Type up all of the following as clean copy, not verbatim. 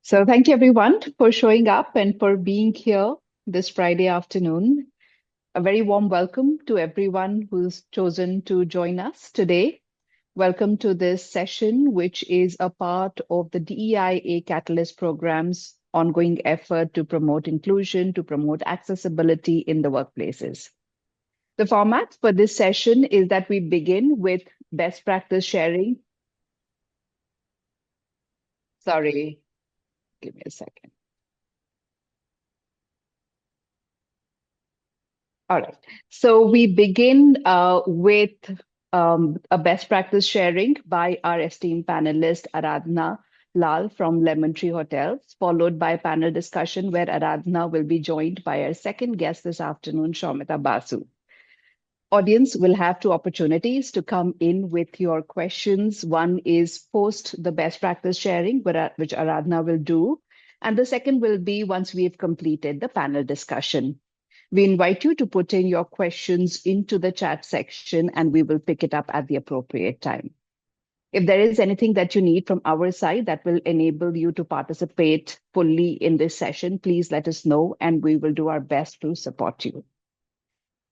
So, thank you everyone for showing up and for being here this Friday afternoon. A very warm welcome to everyone who's chosen to join us today. Welcome to this session, which is a part of the DEIA Catalyst program's ongoing effort to promote inclusion, to promote accessibility in the workplaces. The format for this session is that we begin with best practice sharing. Sorry, give me a second. All right. So we begin with a best practice sharing by our esteemed panelist, Aradhana Lal from Lemon Tree Hotels, followed by a panel discussion where Aradhana will be joined by our second guest this afternoon, Shaumita Basu. Audience will have two opportunities to come in with your questions. One is post the best practice sharing, which Aradhana will do. And the second will be once we have completed the panel discussion. We invite you to put in your questions into the chat section and we will pick it up at the appropriate time. If there is anything that you need from our side that will enable you to participate fully in this session, please let us know and we will do our best to support you.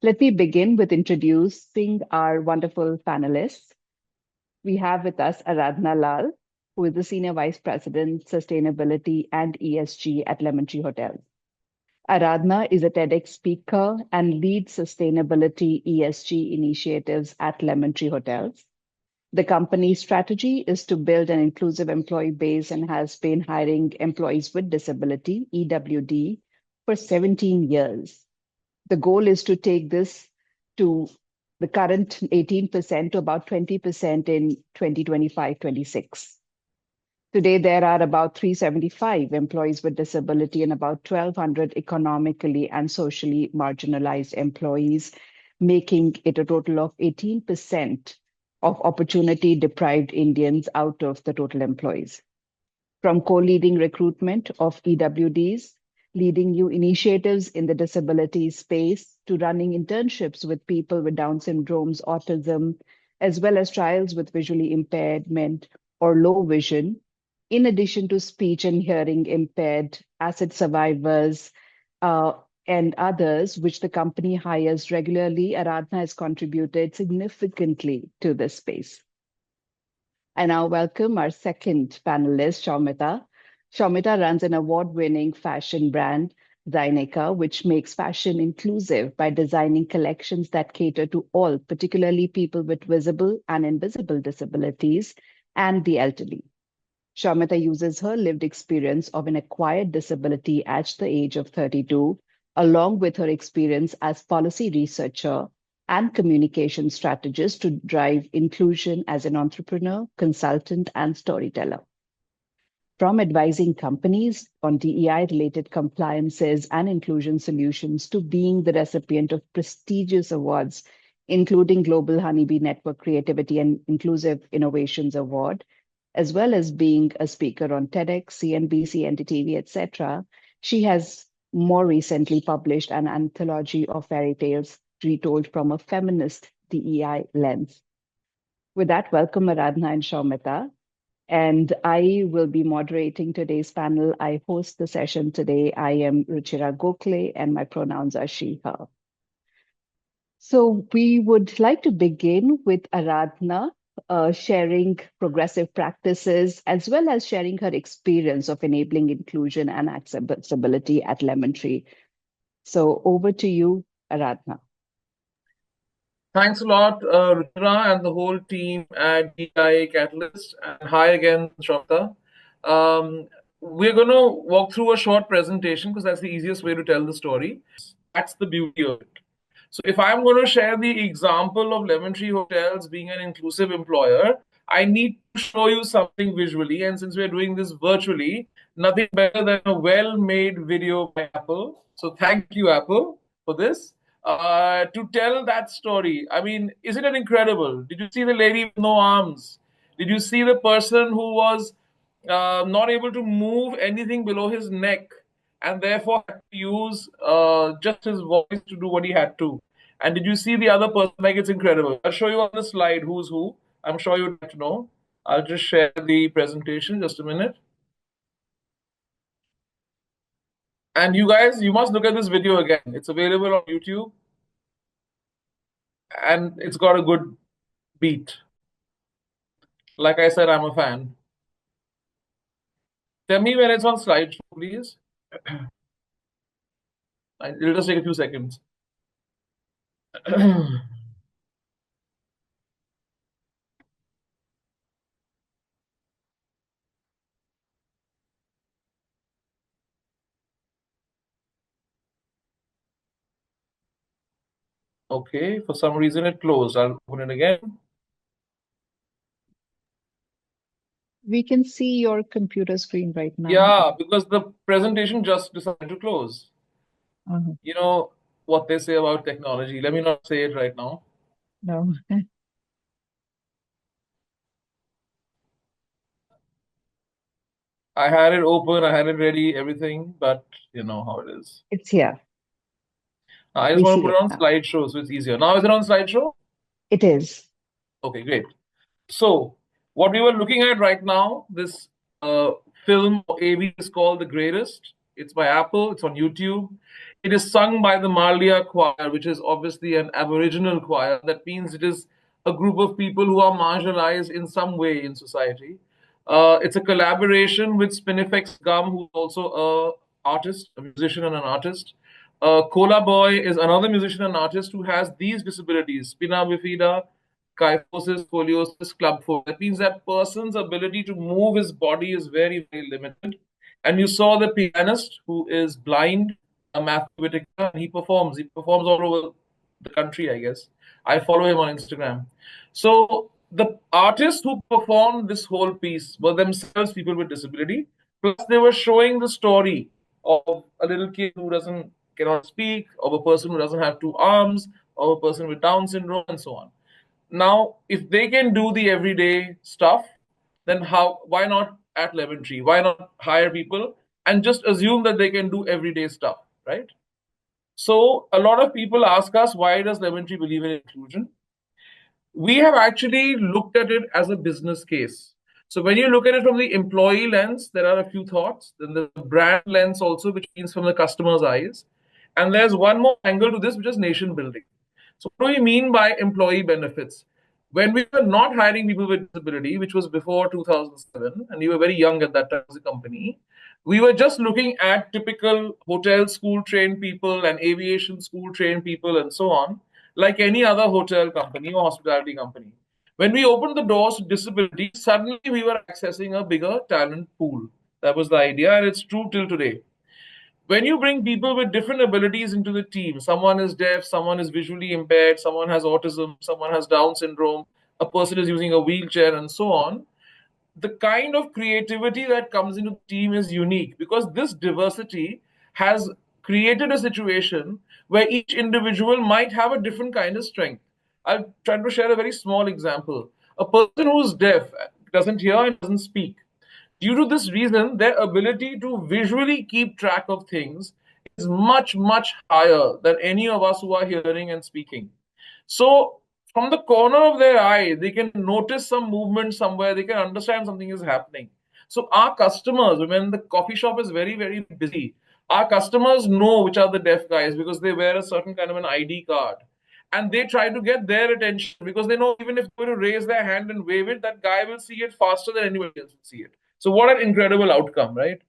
Let me begin with introducing our wonderful panelists. We have with us Aradhana Lal, who is the Senior Vice President, Sustainability and ESG at Lemon Tree Hotels. Aradhana is a TEDx speaker and leads sustainability ESG initiatives at Lemon Tree Hotels. The company's strategy is to build an inclusive employee base and has been hiring employees with disability, EWD, for 17 years. The goal is to take this to the current 18% to about 20% in 2025-26. Today, there are about 375 employees with disability and about 1,200 economically and socially marginalized employees, making it a total of 18% of opportunity deprived Indians out of the total employees. From co-leading recruitment of EWDs, leading new initiatives in the disability space, to running internships with people with Down syndromes, autism, as well as trials with visually impairment or low vision, in addition to speech and hearing impaired, acid survivors, and others, which the company hires regularly, Aradhana has contributed significantly to this space. I now welcome our second panelist, Shaumita. Shaumita runs an award-winning fashion brand, Zynica, which makes fashion inclusive by designing collections that cater to all, particularly people with visible and invisible disabilities and the elderly. Shaumita uses her lived experience of an acquired disability at the age of 32, along with her experience as policy researcher and communication strategist to drive inclusion as an entrepreneur, consultant, and storyteller. From advising companies on DEI-related compliances and inclusion solutions to being the recipient of prestigious awards, including Global Honeybee Network Creativity and Inclusive Innovations Award, as well as being a speaker on TEDx, CNBC, NDTV, etc., she has more recently published an anthology of fairy tales retold from a feminist DEI lens. With that, welcome Aradhana and Shaumita. And I will be moderating today's panel. I host the session today. I am Ruchira Gokhale, and my pronouns are she, her. So we would like to begin with Aradhana sharing progressive practices, as well as sharing her experience of enabling inclusion and accessibility at Lemon Tree. So over to you, Aradhana. Thanks a lot, Ruchira and the whole team at DI Catalyst. And hi again, Shraddha. We're going to walk through a short presentation because that's the easiest way to tell the story. That's the beauty of it. So if I'm going to share the example of Lemon Tree Hotels being an inclusive employer, I need to show you something visually. And since we're doing this virtually, nothing better than a well-made video by Apple. So thank you, Apple, for this. To tell that story. I mean, isn't it incredible? Did you see the lady with no arms? Did you see the person who was not able to move anything below his neck and therefore had to use just his voice to do what he had to? And did you see the other person? Like, it's incredible. I'll show you on the slide who's who. I'm sure you'd like to know. I'll just share the presentation just a minute. And you guys, you must look at this video again. It's available on YouTube and it's got a good beat. Like I said, I'm a fan. Tell me when it's on slideshow, please. It'll just take a few seconds. Okay, for some reason it closed. I'll open it again. We can see your computer screen right now. Yeah, because the presentation just decided to close. Uh-huh. You know what they say about technology. Let me not say it right now. No, I had it open, I had it ready, everything, but you know how it is. it's here. I just We want to see put it it on now. slideshow so it's easier. Now is it on slideshow? It is. Okay, great. So, what we were looking at right now, this uh, film or AV is called The Greatest. It's by Apple, it's on YouTube. It is sung by the Marlia Choir, which is obviously an Aboriginal choir. That means it is a group of people who are marginalized in some way in society. It's a collaboration with Spinifex Gum, who's also a artist, a musician and an artist. Cola Boy is another musician and artist who has these disabilities, spina bifida, kyphosis, scoliosis, clubfoot. That means that person's ability to move his body is very, very limited. And you saw the pianist who is blind, Matthew Whitaker, and he performs. He performs all over the country, I guess. I follow him on Instagram. So the artists who performed this whole piece were themselves people with disability. Plus, they were showing the story of a little kid who doesn't cannot speak, of a person who doesn't have two arms, of a person with Down syndrome, and so on. Now, if they can do the everyday stuff, then how? Why not at Lemon Tree? Why not hire people and just assume that they can do everyday stuff, right? So a lot of people ask us, why does Lemon Tree believe in inclusion? We have actually looked at it as a business case. So when you look at it from the employee lens, there are a few thoughts. Then the brand lens also, which means from the customer's eyes. And there's one more angle to this, which is nation building. So what do we mean by employee benefits? When we were not hiring people with disability, which was before 2007, and you were very young at that time as a company, we were just looking at typical hotel school trained people and aviation school trained people and so on, like any other hotel company or hospitality company. When we opened the doors to disability, suddenly we were accessing a bigger talent pool. That was the idea, and it's true till today. When you bring people with different abilities into the team, someone is deaf, someone is visually impaired, someone has autism, someone has Down syndrome, a person is using a wheelchair, and so on, the kind of creativity that comes into the team is unique because this diversity has created a situation where each individual might have a different kind of strength. I'll try to share a very small example. A person who's deaf doesn't hear and doesn't speak. Due to this reason, their ability to visually keep track of things is much, much higher than any of us who are hearing and speaking. So, from the corner of their eye, they can notice some movement somewhere, they can understand something is happening. So, our customers, when the coffee shop is very, very busy, our customers know which are the deaf guys because they wear a certain kind of an ID card. And they try to get their attention because they know even if they were to raise their hand and wave it, that guy will see it faster than anybody else will see it. So, what an incredible outcome, right?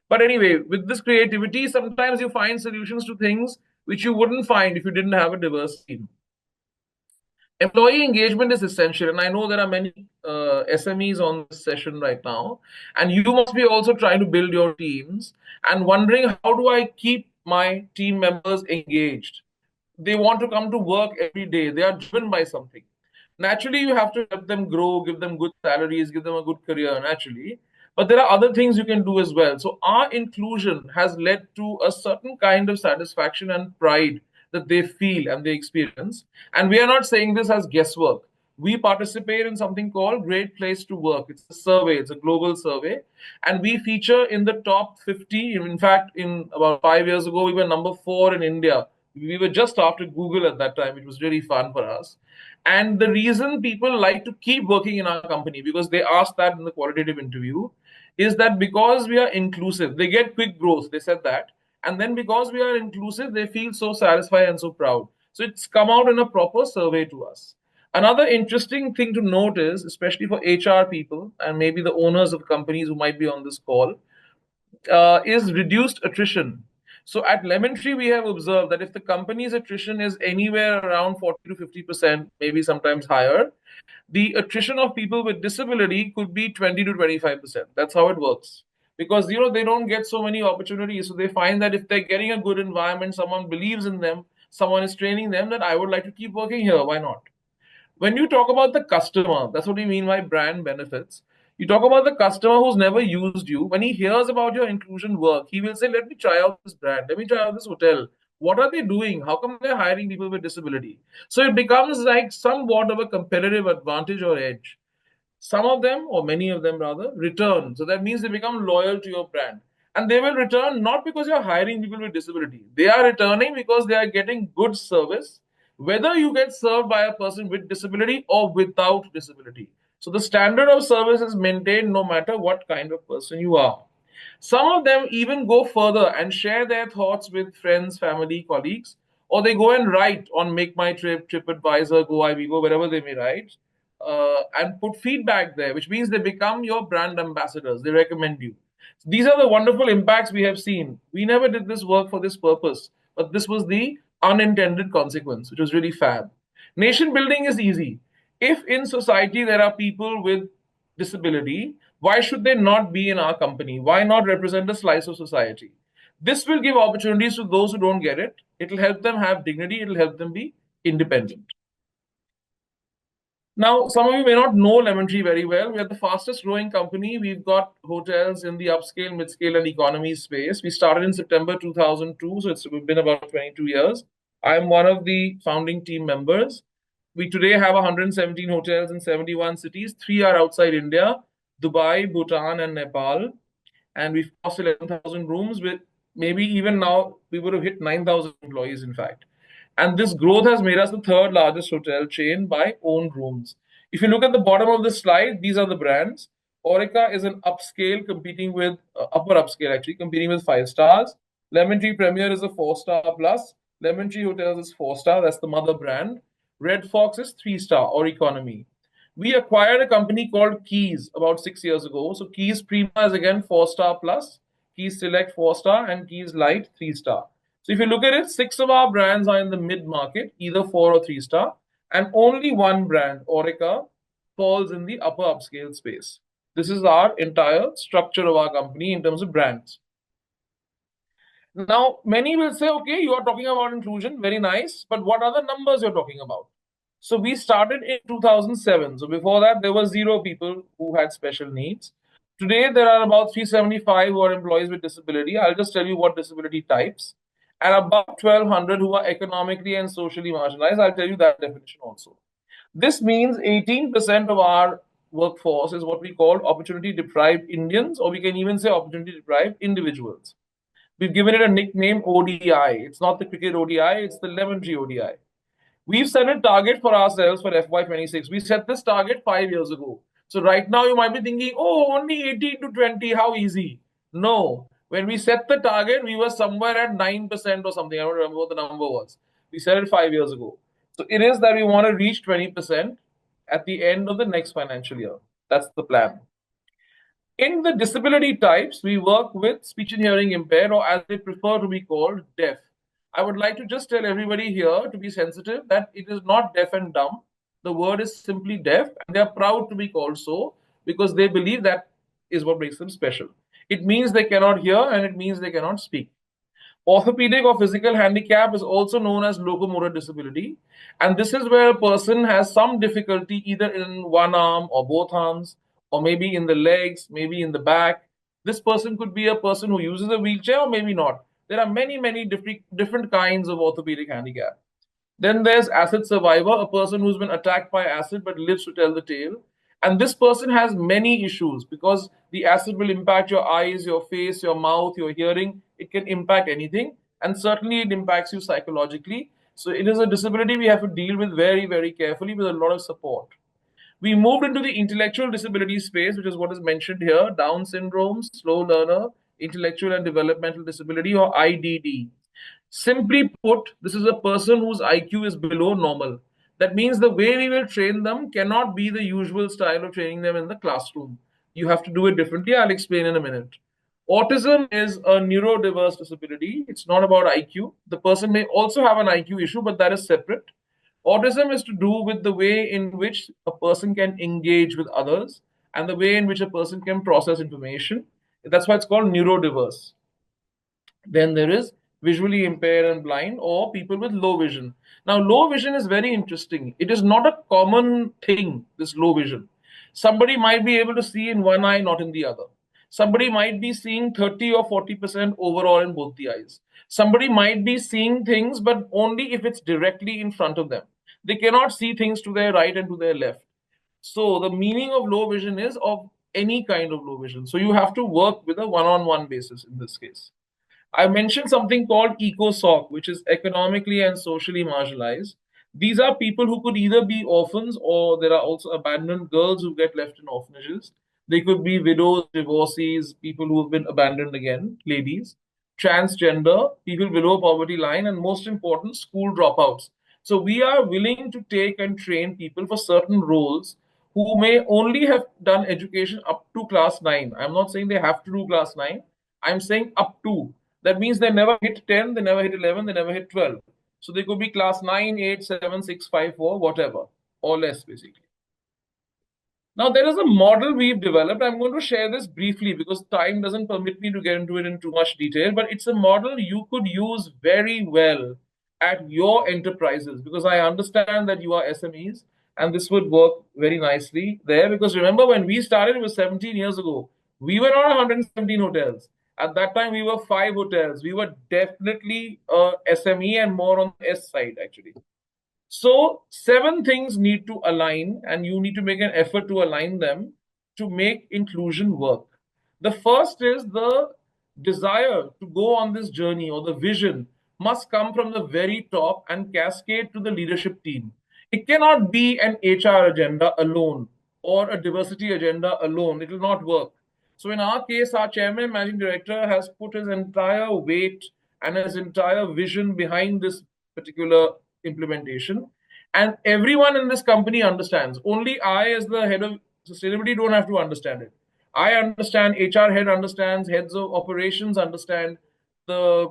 But anyway, with this creativity, sometimes you find solutions to things which you wouldn't find if you didn't have a diverse team. Employee engagement is essential, and I know there are many SMEs on this session right now, and you must be also trying to build your teams and wondering how do I keep my team members engaged. They want to come to work every day, they are driven by something. Naturally, you have to help them grow, give them good salaries, give them a good career, naturally. But there are other things you can do as well. So, our inclusion has led to a certain kind of satisfaction and pride that they feel and they experience. And we are not saying this as guesswork. We participate in something called Great Place to Work. It's a survey, it's a global survey. And we feature in the top 50. In fact, in about 5 years ago, we were number 4 in India. We were just after Google at that time. It was really fun for us. And the reason people like to keep working in our company, because they asked that in the qualitative interview, is that because we are inclusive, they get quick growth. They said that. And then because we are inclusive, they feel so satisfied and so proud. So it's come out in a proper survey to us. Another interesting thing to note is, especially for HR people and maybe the owners of companies who might be on this call, is reduced attrition. So at Lemon Tree, we have observed that if the company's attrition is anywhere around 40 to 50%, maybe sometimes higher, the attrition of people with disability could be 20 to 25%. That's how it works. Because they don't get so many opportunities. So they find that if they're getting a good environment, someone believes in them, someone is training them, that I would like to keep working here. Why not? When you talk about the customer, that's what we mean by brand benefits. You talk about the customer who's never used you. When he hears about your inclusion work, he will say, let me try out this brand, let me try out this hotel. What are they doing? How come they're hiring people with disability? So it becomes like somewhat of a competitive advantage or edge. Some of them, or many of them rather, return. So that means they become loyal to your brand. And they will return not because you're hiring people with disability. They are returning because they are getting good service, whether you get served by a person with disability or without disability. So the standard of service is maintained no matter what kind of person you are. Some of them even go further and share their thoughts with friends, family, colleagues, or they go and write on Make My Trip, TripAdvisor, Go IBGO, wherever they may write, and put feedback there, which means they become your brand ambassadors. They recommend you. So these are the wonderful impacts we have seen. We never did this work for this purpose, but this was the unintended consequence, which was really fab. Nation building is easy. If in society there are people with disability, why should they not be in our company? Why not represent a slice of society? This will give opportunities to those who don't get it. It will help them have dignity, it will help them be independent. Now, some of you may not know Lemon Tree very well. We are the fastest growing company. We've got hotels in the upscale, mid-scale, and economy space. We started in September 2002, so it's been about 22 years. I'm one of the founding team members. We today have 117 hotels in 71 cities. Three are outside India: Dubai, Bhutan, and Nepal. And we've crossed 11,000 rooms. With maybe even now we would have hit 9,000 employees, in fact. And this growth has made us the third largest hotel chain by owned rooms. If you look at the bottom of the slide, these are the brands. Orica is an upscale competing with upper upscale, actually competing with 5 stars. Lemon Tree Premier is a 4 star plus. Lemon Tree Hotels is 4 star. That's the mother brand. Red Fox is 3 star or economy. We acquired a company called Keys about 6 years ago. So Keys Prima is again 4 star plus, Keys Select 4 star, and Keys Light 3 star. So if you look at it, 6 of our brands are in the mid market, either 4 or 3 star, and only one brand, Orica, falls in the upper upscale space. This is our entire structure of our company in terms of brands. Now, many will say, okay, you are talking about inclusion, very nice, but what are the numbers you're talking about? So we started in 2007. So before that, there were 0 people who had special needs. Today, there are about 375 who are employees with disability. I'll just tell you what disability types. And about 1,200 who are economically and socially marginalized. I'll tell you that definition also. This means 18% of our workforce is what we call opportunity deprived Indians, or we can even say opportunity deprived individuals. We've given it a nickname ODI. It's not the cricket ODI, it's the Lemon Tree ODI. We've set a target for ourselves for FY26. We set this target 5 years ago. So right now you might be thinking, oh, only 18 to 20, how easy? No. When we set the target, we were somewhere at 9% or something. I don't remember what the number was. We set it 5 years ago. So it is that we want to reach 20% at the end of the next financial year. That's the plan. In the disability types, we work with speech and hearing impaired, or as they prefer to be called, deaf. I would like to just tell everybody here to be sensitive that it is not deaf and dumb. The word is simply deaf, and they are proud to be called so because they believe that is what makes them special. It means they cannot hear and it means they cannot speak. Orthopedic or physical handicap is also known as locomotor disability, and this is where a person has some difficulty either in one arm or both arms, or maybe in the legs, maybe in the back. This person could be a person who uses a wheelchair or maybe not. There are many different kinds of orthopedic handicap. Then there's acid survivor, a person who's been attacked by acid but lives to tell the tale. And this person has many issues because the acid will impact your eyes, your face, your mouth, your hearing. It can impact anything. And certainly it impacts you psychologically. So it is a disability we have to deal with very carefully with a lot of support. We moved into the intellectual disability space, which is what is mentioned here: Down syndrome, slow learner, intellectual and developmental disability, or IDD. Simply put, this is a person whose IQ is below normal. That means the way we will train them cannot be the usual style of training them in the classroom. You have to do it differently. I'll explain in a minute. Autism is a neurodiverse disability. It's not about IQ. The person may also have an IQ issue, but that is separate. Autism is to do with the way in which a person can engage with others and the way in which a person can process information. That's why it's called neurodiverse. Then there is visually impaired and blind, or people with low vision. Now, low vision is very interesting. It is not a common thing, this low vision. Somebody might be able to see in one eye, not in the other. Somebody might be seeing 30 or 40% overall in both the eyes. Somebody might be seeing things, but only if it's directly in front of them. They cannot see things to their right and to their left. So, the meaning of low vision is of any kind of low vision. So, you have to work with a one on one basis in this case. I mentioned something called ECOSOC, which is economically and socially marginalized. These are people who could either be orphans, or there are also abandoned girls who get left in orphanages. They could be widows, divorcees, people who have been abandoned again, ladies, transgender, people below poverty line, and most important, school dropouts. So we are willing to take and train people for certain roles who may only have done education up to class 9. I'm not saying they have to do class 9. I'm saying up to. That means they never hit 10, they never hit 11, they never hit 12. So they could be class 9, 8, 7, 6, 5, 4, whatever, or less basically. Now, there is a model we've developed. I'm going to share this briefly because time doesn't permit me to get into it in too much detail, but it's a model you could use very well at your enterprises, because I understand that you are SMEs and this would work very nicely there. Because remember, when we started, it was 17 years ago. We were not 117 hotels. At that time, we were 5 hotels. We were definitely SME and more on the S side, actually. So, 7 things need to align, and you need to make an effort to align them to make inclusion work. The first is the desire to go on this journey, or the vision must come from the very top and cascade to the leadership team. It cannot be an HR agenda alone or a diversity agenda alone. It will not work. So, in our case, our chairman and managing director has put his entire weight and his entire vision behind this particular implementation. And everyone in this company understands. Only I, as the head of sustainability, don't have to understand it. I understand, HR head understands, heads of operations understand, the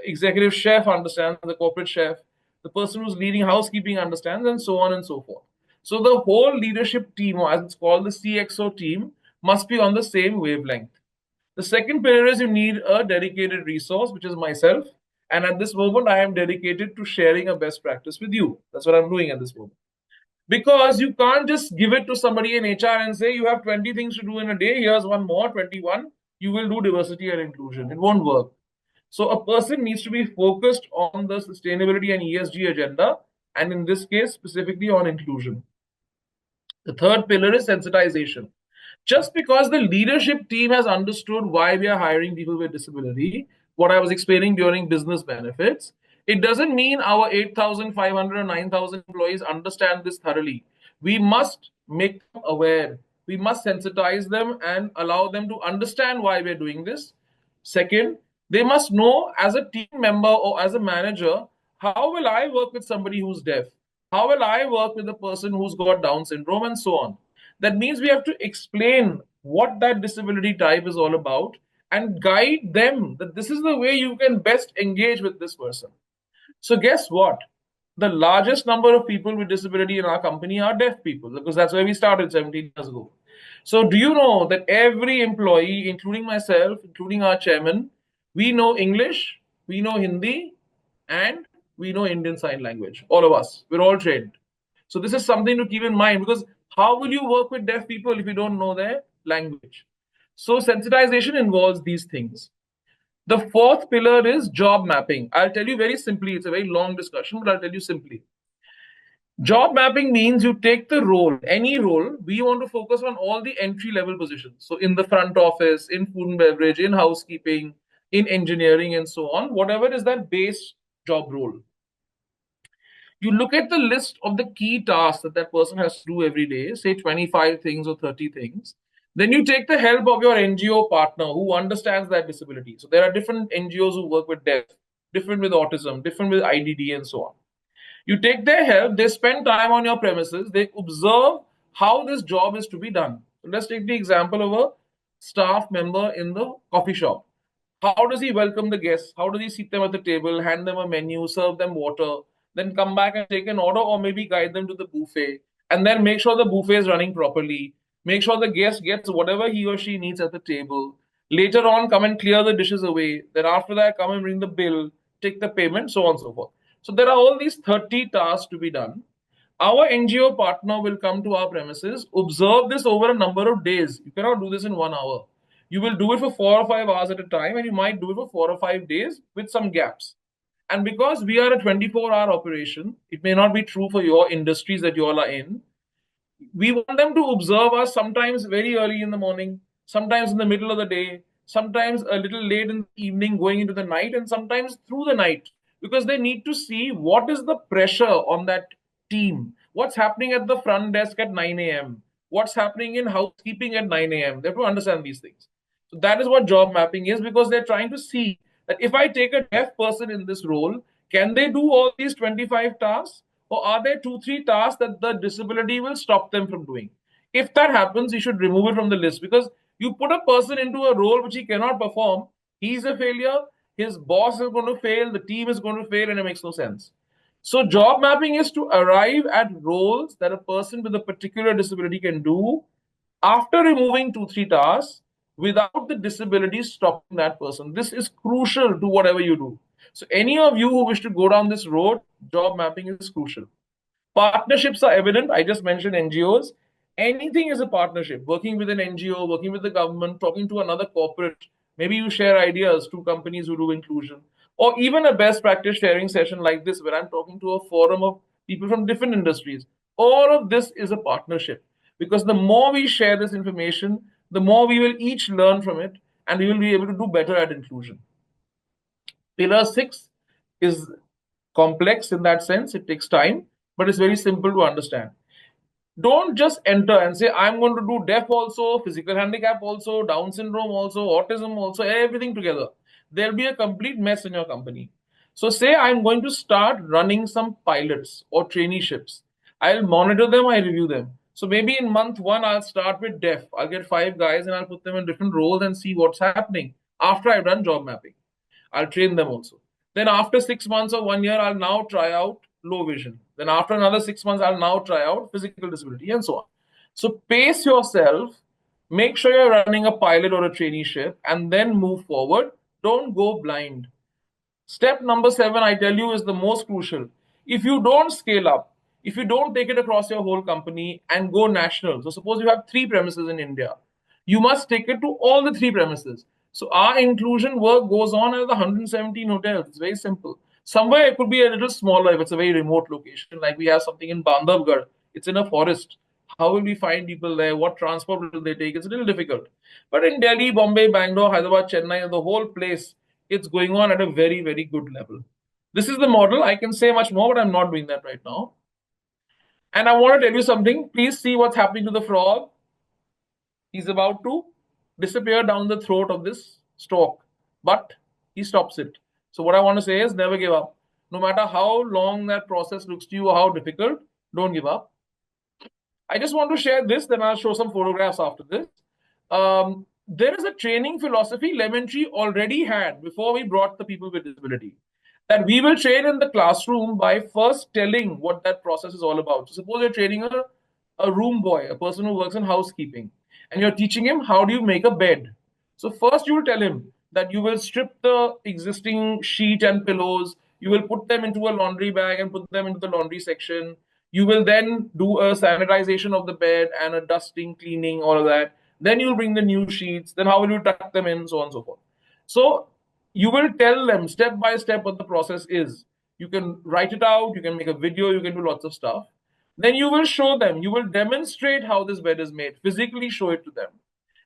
executive chef understands, the corporate chef, the person who's leading housekeeping understands, and so on and so forth. So the whole leadership team, or as it's called, the CXO team, must be on the same wavelength. The second pillar is you need a dedicated resource, which is myself. And at this moment, I am dedicated to sharing a best practice with you. That's what I'm doing at this moment. Because you can't just give it to somebody in HR and say, you have 20 things to do in a day, here's one more, 21. You will do diversity and inclusion. It won't work. So a person needs to be focused on the sustainability and ESG agenda, and in this case, specifically on inclusion. The third pillar is sensitization. Just because the leadership team has understood why we are hiring people with disability, what I was explaining during business benefits, it doesn't mean our 8,500 or 9,000 employees understand this thoroughly. We must make them aware. We must sensitize them and allow them to understand why we're doing this. Second, they must know, as a team member or as a manager, how will I work with somebody who's deaf? How will I work with a person who's got Down syndrome, and so on? That means we have to explain what that disability type is all about and guide them that this is the way you can best engage with this person. So, guess what? The largest number of people with disability in our company are deaf people, because that's where we started 17 years ago. So, do you know that every employee, including myself, including our chairman, we know English, we know Hindi, and we know Indian Sign Language? All of us. We're all trained. So, this is something to keep in mind, because how will you work with deaf people if you don't know their language? So, sensitization involves these things. The fourth pillar is job mapping. I'll tell you very simply, it's a very long discussion, but I'll tell you simply. Job mapping means you take the role, any role. We want to focus on all the entry level positions. So, in the front office, in food and beverage, in housekeeping, in engineering, and so on, whatever is that base job role. You look at the list of the key tasks that that person has to do every day, say 25 things or 30 things. Then you take the help of your NGO partner who understands that disability. So there are different NGOs who work with deaf, different with autism, different with IDD, and so on. You take their help, they spend time on your premises, they observe how this job is to be done. So let's take the example of a staff member in the coffee shop. How does he welcome the guests? How does he seat them at the table, hand them a menu, serve them water, then come back and take an order or maybe guide them to the buffet, and then make sure the buffet is running properly, make sure the guest gets whatever he or she needs at the table. Later on, come and clear the dishes away. Then after that, come and bring the bill, take the payment, so on and so forth. So there are all these 30 tasks to be done. Our NGO partner will come to our premises, observe this over a number of days. You cannot do this in 1 hour. You will do it for 4 or 5 hours at a time, and you might do it for 4 or 5 days with some gaps. And because we are a 24-hour operation, it may not be true for your industries that you all are in. We want them to observe us sometimes very early in the morning, sometimes in the middle of the day, sometimes a little late in the evening going into the night, and sometimes through the night, because they need to see what is the pressure on that team, what's happening at the front desk at 9 a.m., what's happening in housekeeping at 9 a.m. They have to understand these things. So that is what job mapping is, because they're trying to see that if I take a deaf person in this role, can they do all these 25 tasks? Or are there two, three tasks that the disability will stop them from doing? If that happens, you should remove it from the list, because you put a person into a role which he cannot perform, he's a failure, his boss is going to fail, the team is going to fail, and it makes no sense. So, job mapping is to arrive at roles that a person with a particular disability can do after removing two, three tasks without the disability stopping that person. This is crucial to whatever you do. So, any of you who wish to go down this road, job mapping is crucial. Partnerships are evident. I just mentioned NGOs. Anything is a partnership. Working with an NGO, working with the government, talking to another corporate. Maybe you share ideas to companies who do inclusion. Or even a best practice sharing session like this, where I'm talking to a forum of people from different industries. All of this is a partnership, because the more we share this information, the more we will each learn from it, and we will be able to do better at inclusion. Pillar 6 is complex in that sense. It takes time, but it's very simple to understand. Don't just enter and say, I'm going to do deaf also, physical handicap also, Down syndrome also, autism also, everything together. There'll be a complete mess in your company. So, say I'm going to start running some pilots or traineeships. I'll monitor them, I review them. So, maybe in month one, I'll start with deaf. I'll get 5 guys and I'll put them in different roles and see what's happening after I've done job mapping. I'll train them also. Then after 6 months or 1 year, I'll now try out low vision. Then after another 6 months, I'll now try out physical disability and so on. So pace yourself, make sure you're running a pilot or a traineeship, and then move forward. Don't go blind. Step number 7, I tell you, is the most crucial. If you don't scale up, if you don't take it across your whole company and go national, so suppose you have 3 premises in India, you must take it to all the 3 premises. So our inclusion work goes on at the 117 hotels. It's very simple. Somewhere it could be a little smaller if it's a very remote location, like we have something in Bandhavgarh. It's in a forest. How will we find people there? What transport will they take? It's a little difficult. But in Delhi, Bombay, Bangalore, Hyderabad, Chennai, the whole place, it's going on at a very, very good level. This is the model. I can say much more, but I'm not doing that right now. And I want to tell you something. Please see what's happening to the frog. He's about to disappear down the throat of this stalk, but he stops it. So, what I want to say is never give up. No matter how long that process looks to you or how difficult, don't give up. I just want to share this, then I'll show some photographs after this. There is a training philosophy Lemon Tree already had before we brought the people with disability. That we will train in the classroom by first telling what that process is all about. So suppose you're training a room boy, a person who works in housekeeping, and you're teaching him how do you make a bed. So first you will tell him that you will strip the existing sheet and pillows, you will put them into a laundry bag and put them into the laundry section. You will then do a sanitization of the bed and a dusting, cleaning, all of that. Then you'll bring the new sheets. Then how will you tuck them in, so on and so forth. So you will tell them step by step what the process is. You can write it out, you can make a video, you can do lots of stuff. Then you will show them, you will demonstrate how this bed is made, physically show it to them.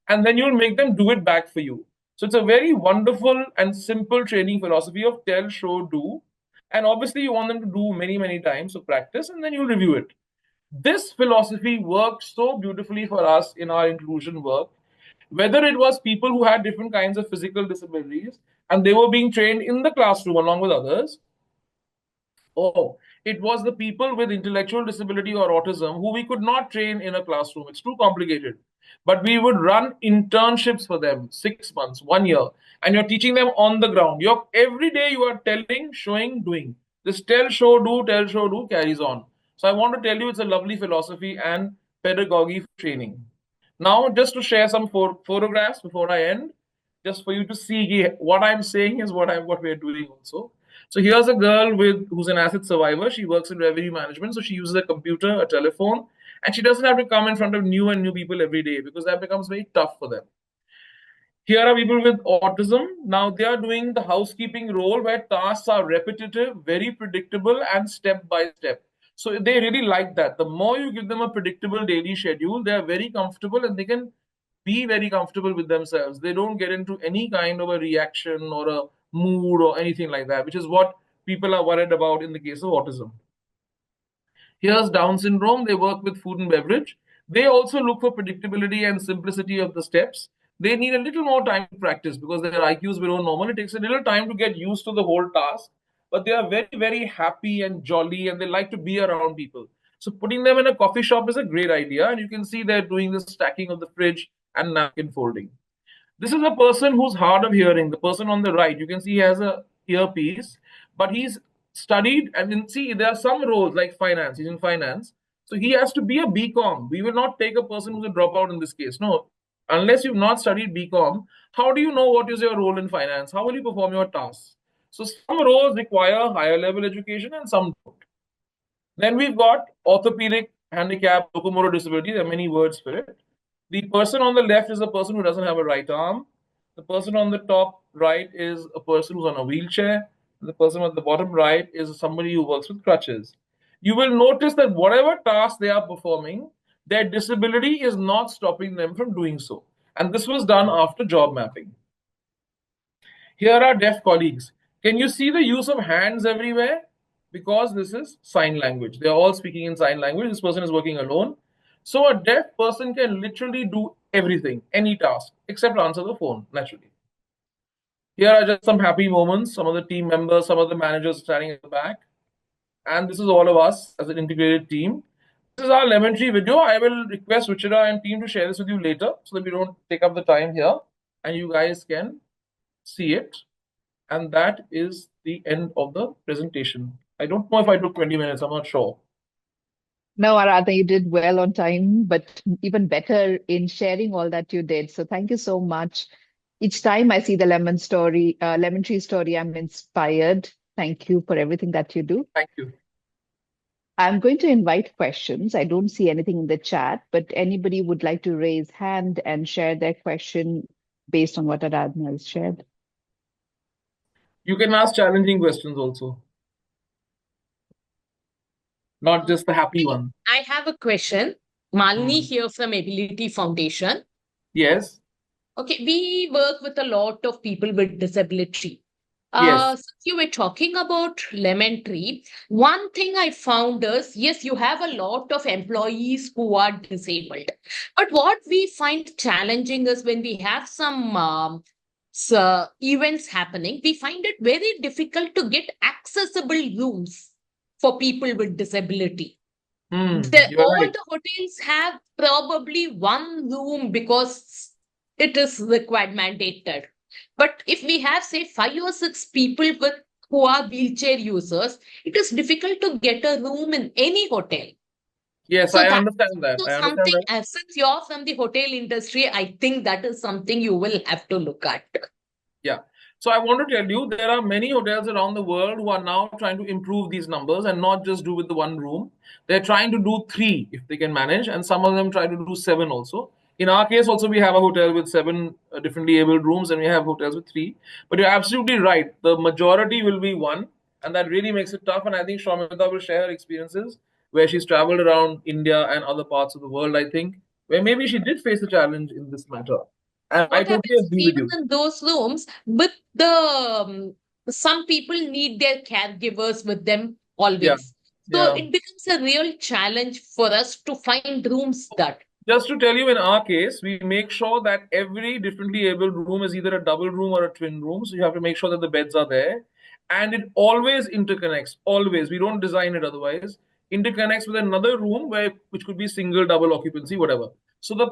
And then you'll make them do it back for you. So it's a very wonderful and simple training philosophy of tell, show, do. And obviously, you want them to do many, many times, so practice, and then you'll review it. This philosophy worked so beautifully for us in our inclusion work, whether it was people who had different kinds of physical disabilities and they were being trained in the classroom along with others, or it was the people with intellectual disability or autism who we could not train in a classroom. It's too complicated. But we would run internships for them, 6 months, 1 year, and you're teaching them on the ground. You're every day you are telling, showing, doing. This tell, show, do carries on. So I want to tell you it's a lovely philosophy and pedagogy for training. Now, just to share some photographs before I end, just for you to see what I'm saying is what we're doing also. So here's a girl who's an asset survivor. She works in revenue management, so she uses a computer, a telephone, and she doesn't have to come in front of new people every day because that becomes very tough for them. Here are people with autism. Now they are doing the housekeeping role where tasks are repetitive, very predictable, and step by step. So they really like that. The more you give them a predictable daily schedule, they are very comfortable and they can be very comfortable with themselves. They don't get into any kind of a reaction or a mood or anything like that, which is what people are worried about in the case of autism. Here's Down syndrome. They work with food and beverage. They also look for predictability and simplicity of the steps. They need a little more time to practice because their IQ is below normal. It takes a little time to get used to the whole task, but they are very, very happy and jolly and they like to be around people. So putting them in a coffee shop is a great idea. And you can see they're doing the stacking of the fridge and napkin folding. This is a person who's hard of hearing. The person on the right, you can see he has a earpiece, but he's studied and then see there are some roles like finance. He's in finance, so he has to be a BCom. We will not take a person who's a dropout in this case. No, unless you've not studied BCom, how do you know what is your role in finance? How will you perform your tasks? So some roles require higher level education and some don't. Then we've got orthopedic handicap, locomotor disability. There are many words for it. The person on the left is a person who doesn't have a right arm. The person on the top right is a person who's on a wheelchair. The person at the bottom right is somebody who works with crutches. You will notice that whatever task they are performing, their disability is not stopping them from doing so. And this was done after job mapping. Here are deaf colleagues. Can you see the use of hands everywhere? Because this is sign language. They're all speaking in sign language. This person is working alone. So a deaf person can literally do everything, any task, except answer the phone, naturally. Here are just some happy moments. Some of the team members, some of the managers standing at the back. And this is all of us as an integrated team. This is our lemon tree video. I will request Ruchira and team to share this with you later so that we don't take up the time here and you guys can see it. And that is the end of the presentation. I don't know if I took 20 minutes, I'm not sure. No, Aradhana, you did well on time, but even better in sharing all that you did. So thank you so much. Each time I see the lemon tree story, I'm inspired. Thank you for everything that you do. Thank you. I'm going to invite questions. I don't see anything in the chat, but anybody would like to raise hand and share their question based on what Aradhana has shared. You can ask challenging questions also, not just the happy one. I have a question. Malini here from Ability Foundation. Yes. Okay, we work with a lot of people with disability. Yes. Since you were talking about lemon tree, one thing I found is yes, you have a lot of employees who are disabled. But what we find challenging is when we have some events happening, we find it very difficult to get accessible rooms for people with disability. You're All right. the hotels have probably one room because it is required, mandated. But if we have, say, 5 or 6 people who are wheelchair users, it is difficult to get a room in any hotel. Yes, So I that's understand that. also I understand something, that. since you're from the hotel industry, I think that is something you will have to look at. Yeah. So I want to tell you there are many hotels around the world who are now trying to improve these numbers and not just do with the one room. They're trying to do 3 if they can manage, and some of them try to do 7 also. In our case, also we have a hotel with 7 differently abled rooms, and we have hotels with 3. But you're absolutely right. The majority will be 1, and that really makes it tough. And I think Shramita will share her experiences where she's traveled around India and other parts of the world, I think, where maybe she did face a challenge in this matter. And I What totally happens is agree with even you. in those rooms, but some people need their caregivers with them Yeah. always. So Yeah. it becomes a real challenge for us to find rooms that. Just to tell you, in our case, we make sure that every differently abled room is either a double room or a twin room. So you have to make sure that the beds are there. And it always interconnects. Always. We don't design it otherwise. Interconnects with another room which could be single, double occupancy, whatever. So the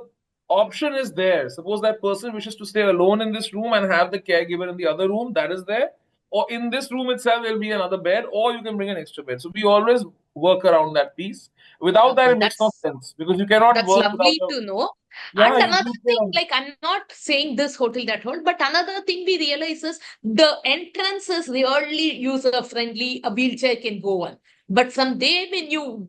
option is there. Suppose that person wishes to stay alone in this room and have the caregiver in the other room, that is there. Or in this room itself, there'll be another bed, or you can bring an extra bed. So we always work around that piece. Without that, Okay, it makes no sense because you cannot that's work without lovely a. to know. Yeah, And you another do thing, can. like I'm not saying this hotel, that hotel, but another thing we realize is the entrance is really user friendly. A wheelchair can go on. But from there, when you,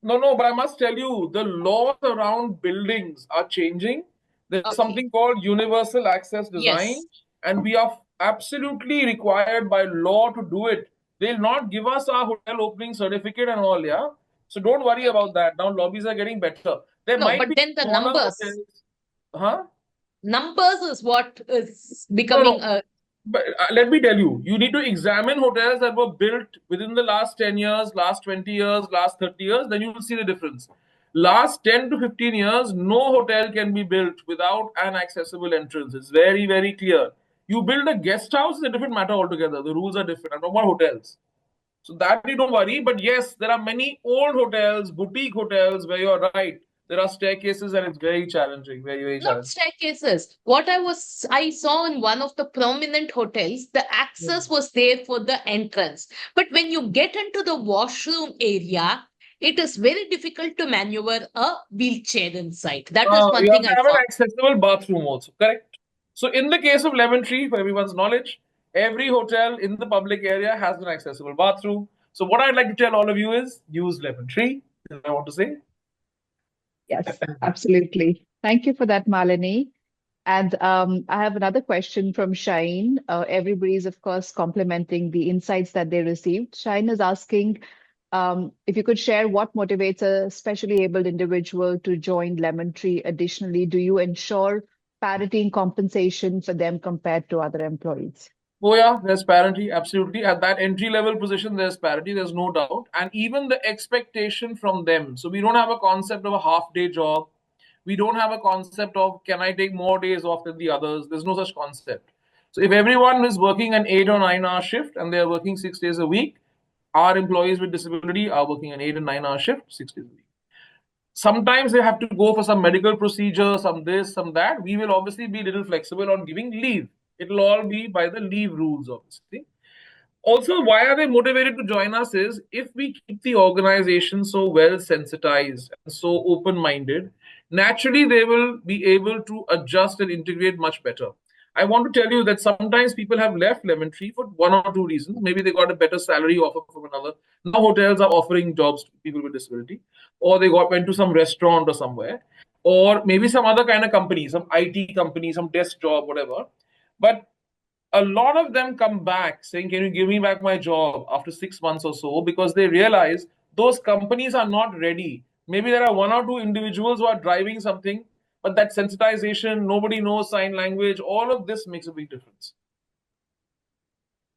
No, no, but I must tell you, the laws around buildings are changing. There's okay, something called universal access yes, design, and we are absolutely required by law to do it. They'll not give us our hotel opening certificate and all, yeah? So don't worry okay. about that. Now lobbies are getting better. There No, might but be then the smaller numbers, hotels. Huh? numbers is what is No, becoming no. a, But let me tell you need to examine hotels that were built within the last 10 years, last 20 years, last 30 years, then you will see the difference. Last 10 to 15 years, no hotel can be built without an accessible entrance. It's very, very clear. You build a guest house is a different matter altogether. The rules are different. I'm talking about hotels. So that you don't worry. But yes, there are many old hotels, boutique hotels where you're right. There are staircases and it's very challenging. Very, very not challenging. staircases. What I saw in one of the prominent hotels, the access was there for the entrance. But when you get into the washroom area, it is very difficult to maneuver a wheelchair inside. That is one You have thing to I have an found. accessible bathroom also, correct? So, in the case of Lemon Tree, for everyone's knowledge, every hotel in the public area has an accessible bathroom. So, what I'd like to tell all of you is use Lemon Tree. Is what I want to say. Yes, absolutely. Thank you for that, Malini. And I have another question from Shine. Everybody is, of course, complimenting the insights that they received. Shine is asking if you could share what motivates a specially abled individual to join Lemon Tree. Additionally, do you ensure parity in compensation for them compared to other employees? Oh yeah, there's parity, absolutely. At that entry level position, there's parity, there's no doubt. And even the expectation from them. So we don't have a concept of a half day job. We don't have a concept of can I take more days off than the others. There's no such concept. So if everyone is working an 8 or 9 hour shift and they're working 6 days a week, our employees with disability are working an 8 and 9 hour shift, 6 days a week. Sometimes they have to go for some medical procedure, some this, some that. We will obviously be a little flexible on giving leave. It'll all be by the leave rules, obviously. Also, why are they motivated to join us is if we keep the organization so well sensitized and so open minded, naturally they will be able to adjust and integrate much better. I want to tell you that sometimes people have left Lemon Tree for one or two reasons. Maybe they got a better salary offer from another. Now hotels are offering jobs to people with disability, or they went to some restaurant or somewhere, or maybe some other kind of company, some IT company, some desk job, whatever. But a lot of them come back saying, can you give me back my job after 6 months or so? Because they realize those companies are not ready. Maybe there are one or two individuals who are driving something, but that sensitization, nobody knows sign language, all of this makes a big difference.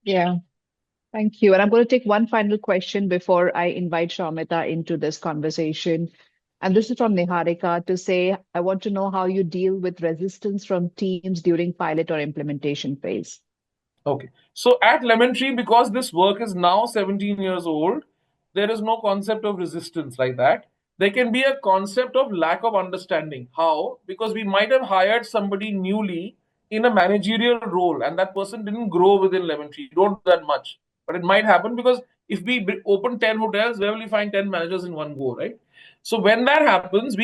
Yeah, thank you. And I'm going to take one final question before I invite Shamita into this conversation. And this is from Niharika to say, I want to know how you deal with resistance from teams during pilot or implementation phase. Okay. So at Lemon Tree, because this work is now 17 years old, there is no concept of resistance like that. There can be a concept of lack of understanding. How? Because we might have hired somebody newly in a managerial role and that person didn't grow within Lemon Tree. Don't do that much. But it might happen because if we open 10 hotels, where will you find 10 managers in one go, right? So when that happens,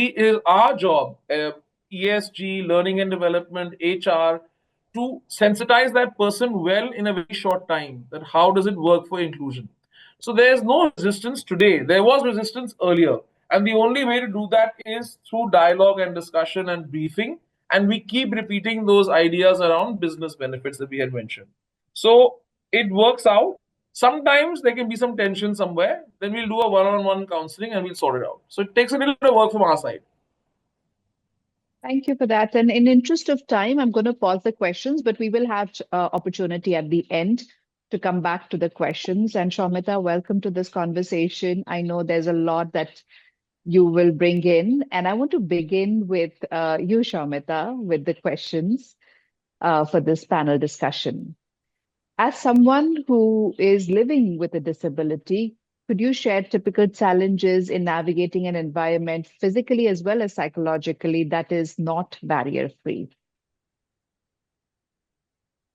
our job, ESG, learning and development, HR, to sensitize that person well in a very short time that how does it work for inclusion. So there's no resistance today. There was resistance earlier, and the only way to do that is through dialogue and discussion and briefing, and we keep repeating those ideas around business benefits that we had mentioned. So it works out. Sometimes there can be some tension somewhere, then we'll do a one-on-one counseling and we'll sort it out. So it takes a little bit of work from our side. Thank you for that. And in interest of time, I'm going to pause the questions, but we will have opportunity at the end to come back to the questions. And Shaumita, welcome to this conversation. I know there's a lot that you will bring in, and I want to begin with you, Shaumita, with the questions for this panel discussion. As someone who is living with a disability, could you share typical challenges in navigating an environment physically as well as psychologically that is not barrier-free?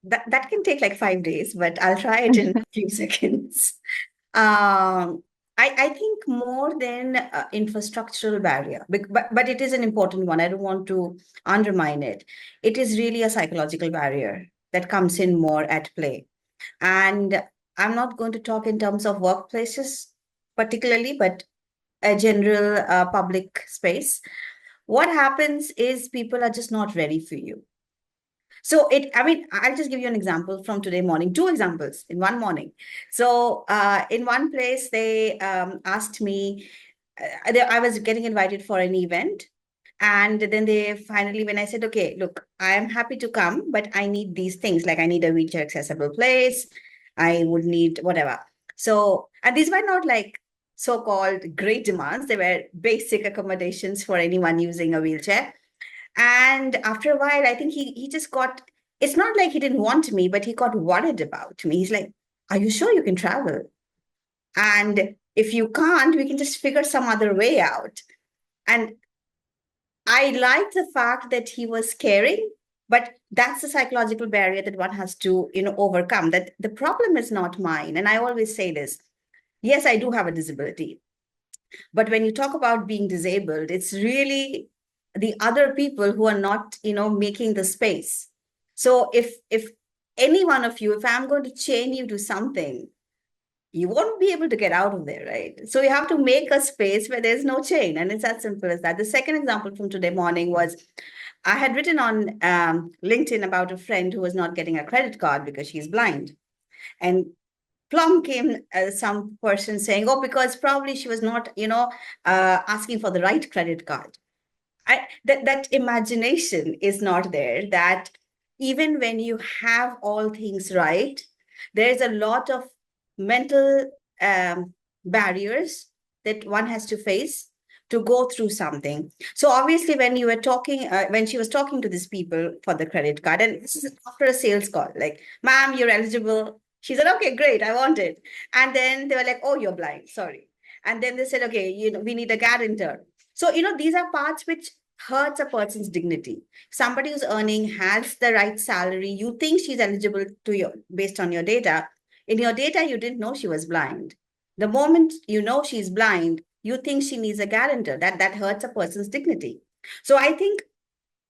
That can take like 5 days, but I'll try it in a few seconds. I think more than infrastructural barrier, but it is an important one. I don't want to undermine it. It is really a psychological barrier that comes in more at play. And I'm not going to talk in terms of workplaces particularly, but a general public space. What happens is people are just not ready for you. So I'll just give you an example from today morning, two examples in one morning. So in one place, they asked me, I was getting invited for an event. And then they finally, when I said, okay, look, I am happy to come, but I need these things, like I need a wheelchair accessible place. I would need whatever. So, and these were not like so-called great demands. They were basic accommodations for anyone using a wheelchair. And after a while, I think he just got, it's not like he didn't want me, but he got worried about me. He's like, are you sure you can travel? And if you can't, we can just figure some other way out. And I like the fact that he was caring, but that's the psychological barrier that one has to, overcome. That the problem is not mine. And I always say this, yes, I do have a disability. But when you talk about being disabled, it's really the other people who are not, making the space. So if any one of you, if I'm going to chain you to something, you won't be able to get out of there, right? So you have to make a space where there's no chain. And it's as simple as that. The second example from today morning was I had written on LinkedIn about a friend who was not getting a credit card because she's blind. And plum came some person saying, oh, because probably she was not, asking for the right credit card. That imagination is not there, that even when you have all things right, there's a lot of mental barriers that one has to face to go through something. So obviously, when you were talking, when she was talking to these people for the credit card, and this is after a sales call, like, ma'am, you're eligible. She said, okay, great, I want it. And then they were like, oh, you're blind, sorry. And then they said, okay, we need a guarantor. So, these are parts which hurts a person's dignity. Somebody who's earning, has the right salary, you think she's eligible to you based on your data. In your data, you didn't know she was blind. The moment you know she's blind, you think she needs a guarantor. That hurts a person's dignity. So I think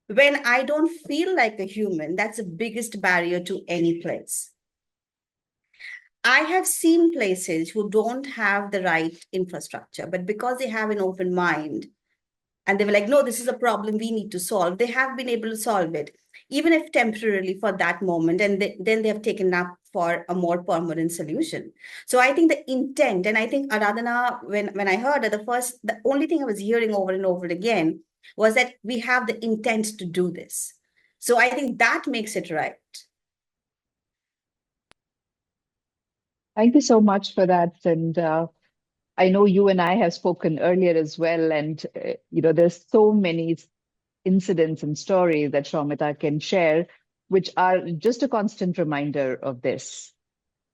when I don't feel like a human, that's the biggest barrier to any place. I have seen places who don't have the right infrastructure, but because they have an open mind and they were like, no, this is a problem we need to solve, they have been able to solve it, even if temporarily for that moment, and then they have taken up for a more permanent solution. So I think the intent, and I think Aradhana, when I heard her, the only thing I was hearing over and over again was that we have the intent to do this. So I think that makes it right. Thank you so much for that. And I know you and I have spoken earlier as well. And, there's so many incidents and stories that Shaumita can share, which are just a constant reminder of this.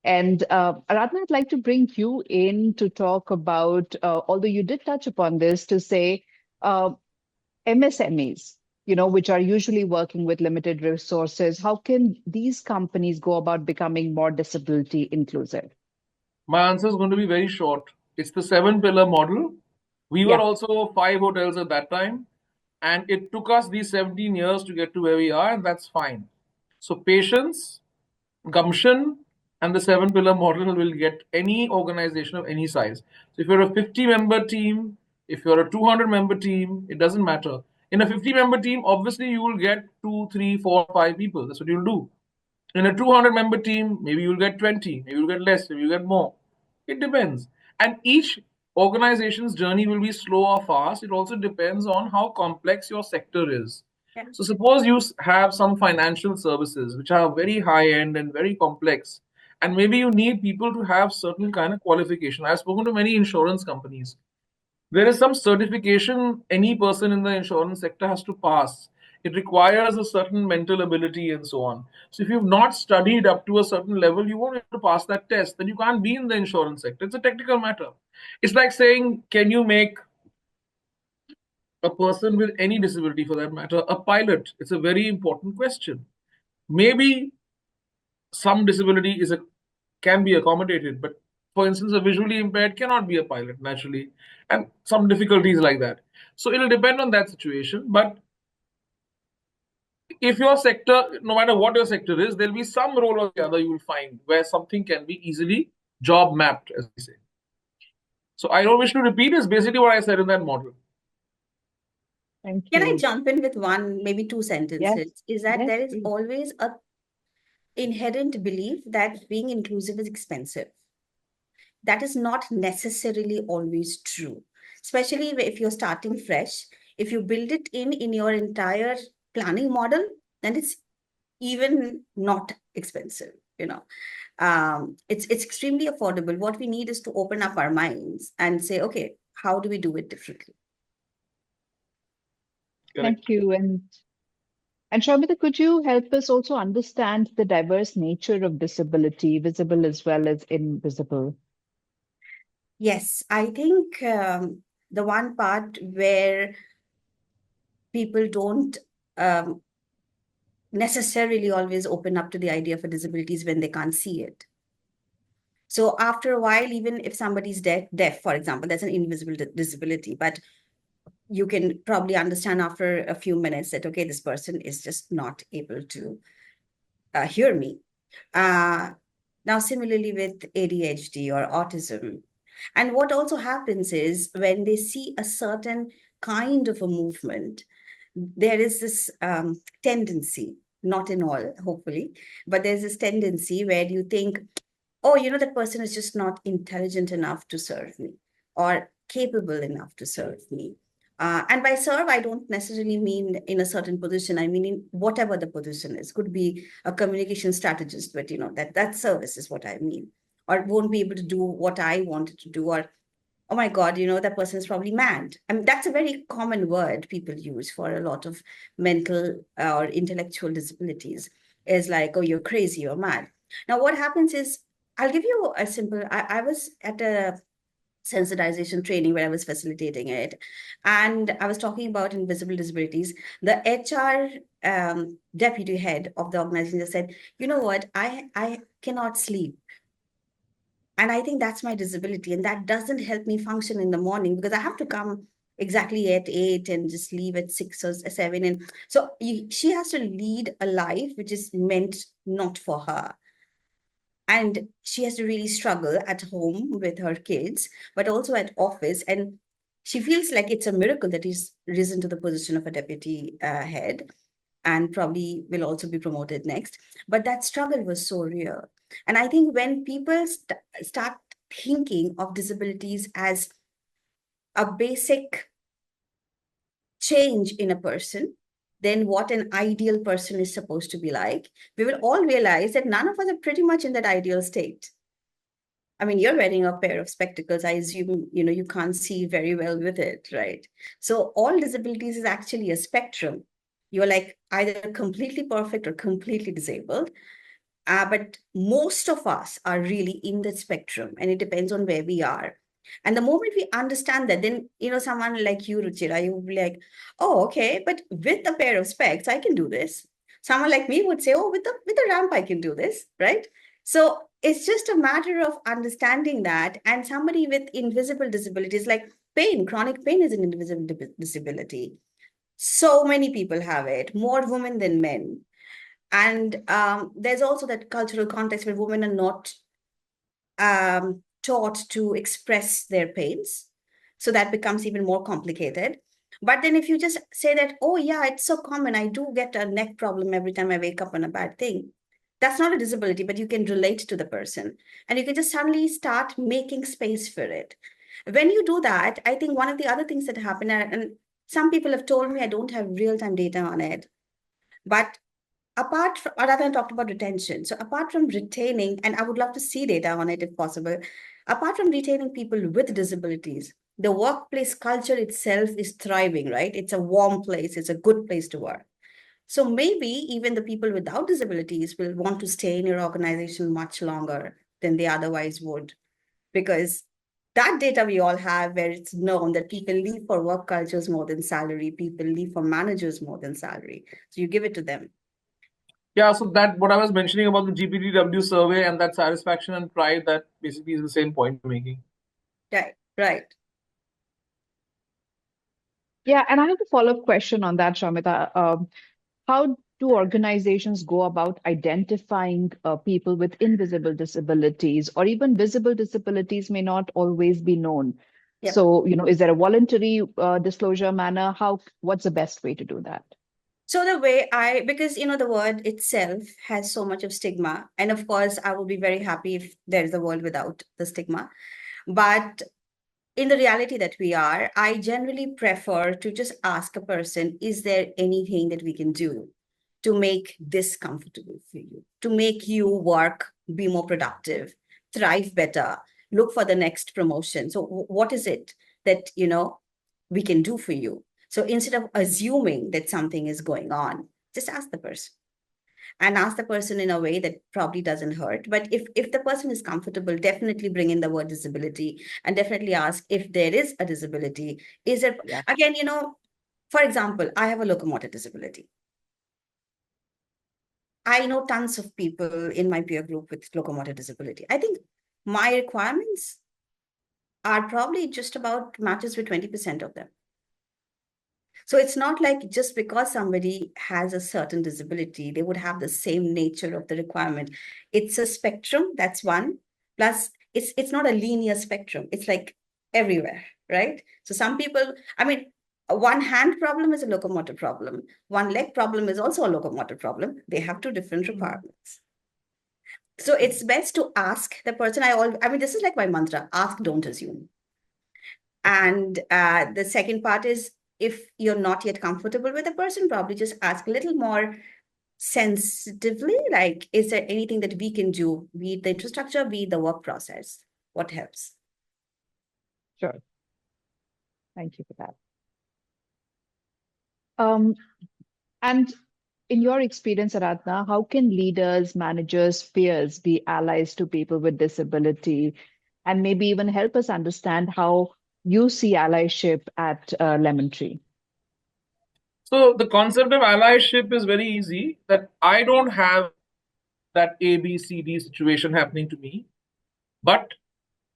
And Aradhana, I'd like to bring you in to talk about, although you did touch upon this, to say MSMEs, which are usually working with limited resources. How can these companies go about becoming more disability inclusive? My answer is going to be very short. It's the 7 pillar model. We were Yeah. also 5 hotels at that time, and it took us these 17 years to get to where we are, and that's fine. So, patience, gumption, and the 7 pillar model will get any organization of any size. So, if you're a 50-member team, if you're a 200-member team, it doesn't matter. In a 50-member team, obviously, you will get 2, 3, 4, 5 people. That's what you'll do. In a 200-member team, maybe you'll get 20, maybe you'll get less, maybe you'll get more. It depends. And each organization's journey will be slow or fast. It also depends on how complex your sector is. Yeah. So, suppose you have some financial services which are very high end and very complex, And maybe you need people to have certain kind of qualification. I've spoken to many insurance companies. There is some certification any person in the insurance sector has to pass. It requires a certain mental ability and so on. So if you've not studied up to a certain level, you won't be able to pass that test. Then you can't be in the insurance sector. It's a technical matter. It's like saying, can you make a person with any disability for that matter a pilot? It's a very important question. Maybe some disability can be accommodated, but for instance, a visually impaired cannot be a pilot naturally, and some difficulties like that. So it'll depend on that situation. But if your sector, no matter what your sector is, there'll be some role or the other you will find where something can be easily job mapped, as we say. So I don't wish to repeat, is basically what I said in that model. Thank Can I you. jump in with one, maybe two sentences? Yes. Is that Yes, there is please. always a inherent belief that being inclusive is expensive. That is not necessarily always true, especially if you're starting fresh. If you build it in your entire planning model, then it's even not expensive, you know. It's extremely affordable. What we need is to open up our minds and say, okay, how do we do it differently? Correct. Thank you. And Shobita, could you help us also understand the diverse nature of disability, visible as well as invisible? Yes, I think the one part where people don't necessarily always open up to the idea of a disability is when they can't see it. So after a while, even if somebody's deaf, for example, that's an invisible disability, but you can probably understand after a few minutes that, okay, this person is just not able to hear me. Now, similarly with ADHD or autism. And what also happens is when they see a certain kind of a movement, there is this tendency, not in all, hopefully, but there's this tendency where you think, oh, that person is just not intelligent enough to serve me or capable enough to serve me. And by serve, I don't necessarily mean in a certain position. I mean in whatever the position is. Could be a communication strategist, but that service is what I mean. Or won't be able to do what I wanted to do. Or, oh my God, that person is probably mad. I mean, that's a very common word people use for a lot of mental or intellectual disabilities. Is like, oh, you're crazy, you're mad. Now, what happens is, I'll give you a simple, I was at a sensitization training where I was facilitating it. And I was talking about invisible disabilities. The HR deputy head of the organization said, you know what, I cannot sleep. And I think that's my disability. And that doesn't help me function in the morning because I have to come exactly at 8 and just leave at 6 or 7. And so she has to lead a life which is meant not for her. And she has to really struggle at home with her kids, but also at office. And she feels like it's a miracle that he's risen to the position of a deputy head and probably will also be promoted next. But that struggle was so real. And I think when people start thinking of disabilities as a basic change in a person, then what an ideal person is supposed to be like, we will all realize that none of us are pretty much in that ideal state. I mean, you're wearing a pair of spectacles. I assume, you can't see very well with it, right? So all disabilities is actually a spectrum. You're like either completely perfect or completely disabled. But most of us are really in that spectrum, and it depends on where we are. And the moment we understand that, then, someone like you, Ruchira, you would be like, oh, okay, but with a pair of specs, I can do this. Someone like me would say, oh, with the ramp, I can do this, right? So it's just a matter of understanding that. And somebody with invisible disabilities, like pain, chronic pain is an invisible disability. So many people have it, more women than men. And there's also that cultural context where women are not taught to express their pains. So that becomes even more complicated. But then if you just say that, oh yeah, it's so common, I do get a neck problem every time I wake up on a bad thing. That's not a disability, but you can relate to the person. And you can just suddenly start making space for it. When you do that, I think one of the other things that happen, and some people have told me, I don't have real-time data on it, but apart from, rather than talked about retention. So apart from retaining, and I would love to see data on it if possible, apart from retaining people with disabilities, the workplace culture itself is thriving, right? It's a warm place, it's a good place to work. So maybe even the people without disabilities will want to stay in your organization much longer than they otherwise would, because that data we all have, where it's known that people leave for work cultures more than salary, people leave for managers more than salary. So you give it to them. Yeah, so that what I was mentioning about the GPTW survey and that satisfaction and pride, that basically is the same point you're making. Right, right. Yeah, and I have a follow-up question on that, Shamita. How do organizations go about identifying people with invisible disabilities, or even visible disabilities may not always be known? Yep. So, is there a voluntary disclosure manner? What's the best way to do that? So because the word itself has so much of stigma, and of course, I would be very happy if there is a world without the stigma. But in the reality that we are, I generally prefer to just ask a person, is there anything that we can do to make this comfortable for you, to make you work, be more productive, thrive better, look for the next promotion? So what is it that, we can do for you? So instead of assuming that something is going on, just ask the person. And ask the person in a way that probably doesn't hurt. But if the person is comfortable, definitely bring in the word disability, and definitely ask if there is a disability. Is it, Yeah. again, for example, I have a locomotor disability. I know tons of people in my peer group with locomotor disability. I think my requirements are probably just about matches with 20% of them. So it's not like just because somebody has a certain disability, they would have the same nature of the requirement. It's a spectrum, that's one. Plus, it's not a linear spectrum. It's like everywhere, right? So some people, one hand problem is a locomotor problem. One leg problem is also a locomotor problem. They have two different requirements. So it's best to ask the person. This is like my mantra: ask, don't assume. And the second part is, if you're not yet comfortable with a person, probably just ask a little more sensitively, like, is there anything that we can do, be it the infrastructure, be it the work process? What helps? Sure. Thank you for that. And in your experience, Aradhana, how can leaders, managers, peers be allies to people with disability, and maybe even help us understand how you see allyship at Lemon Tree? So the concept of allyship is very easy, that I don't have that A, B, C, D situation happening to me, but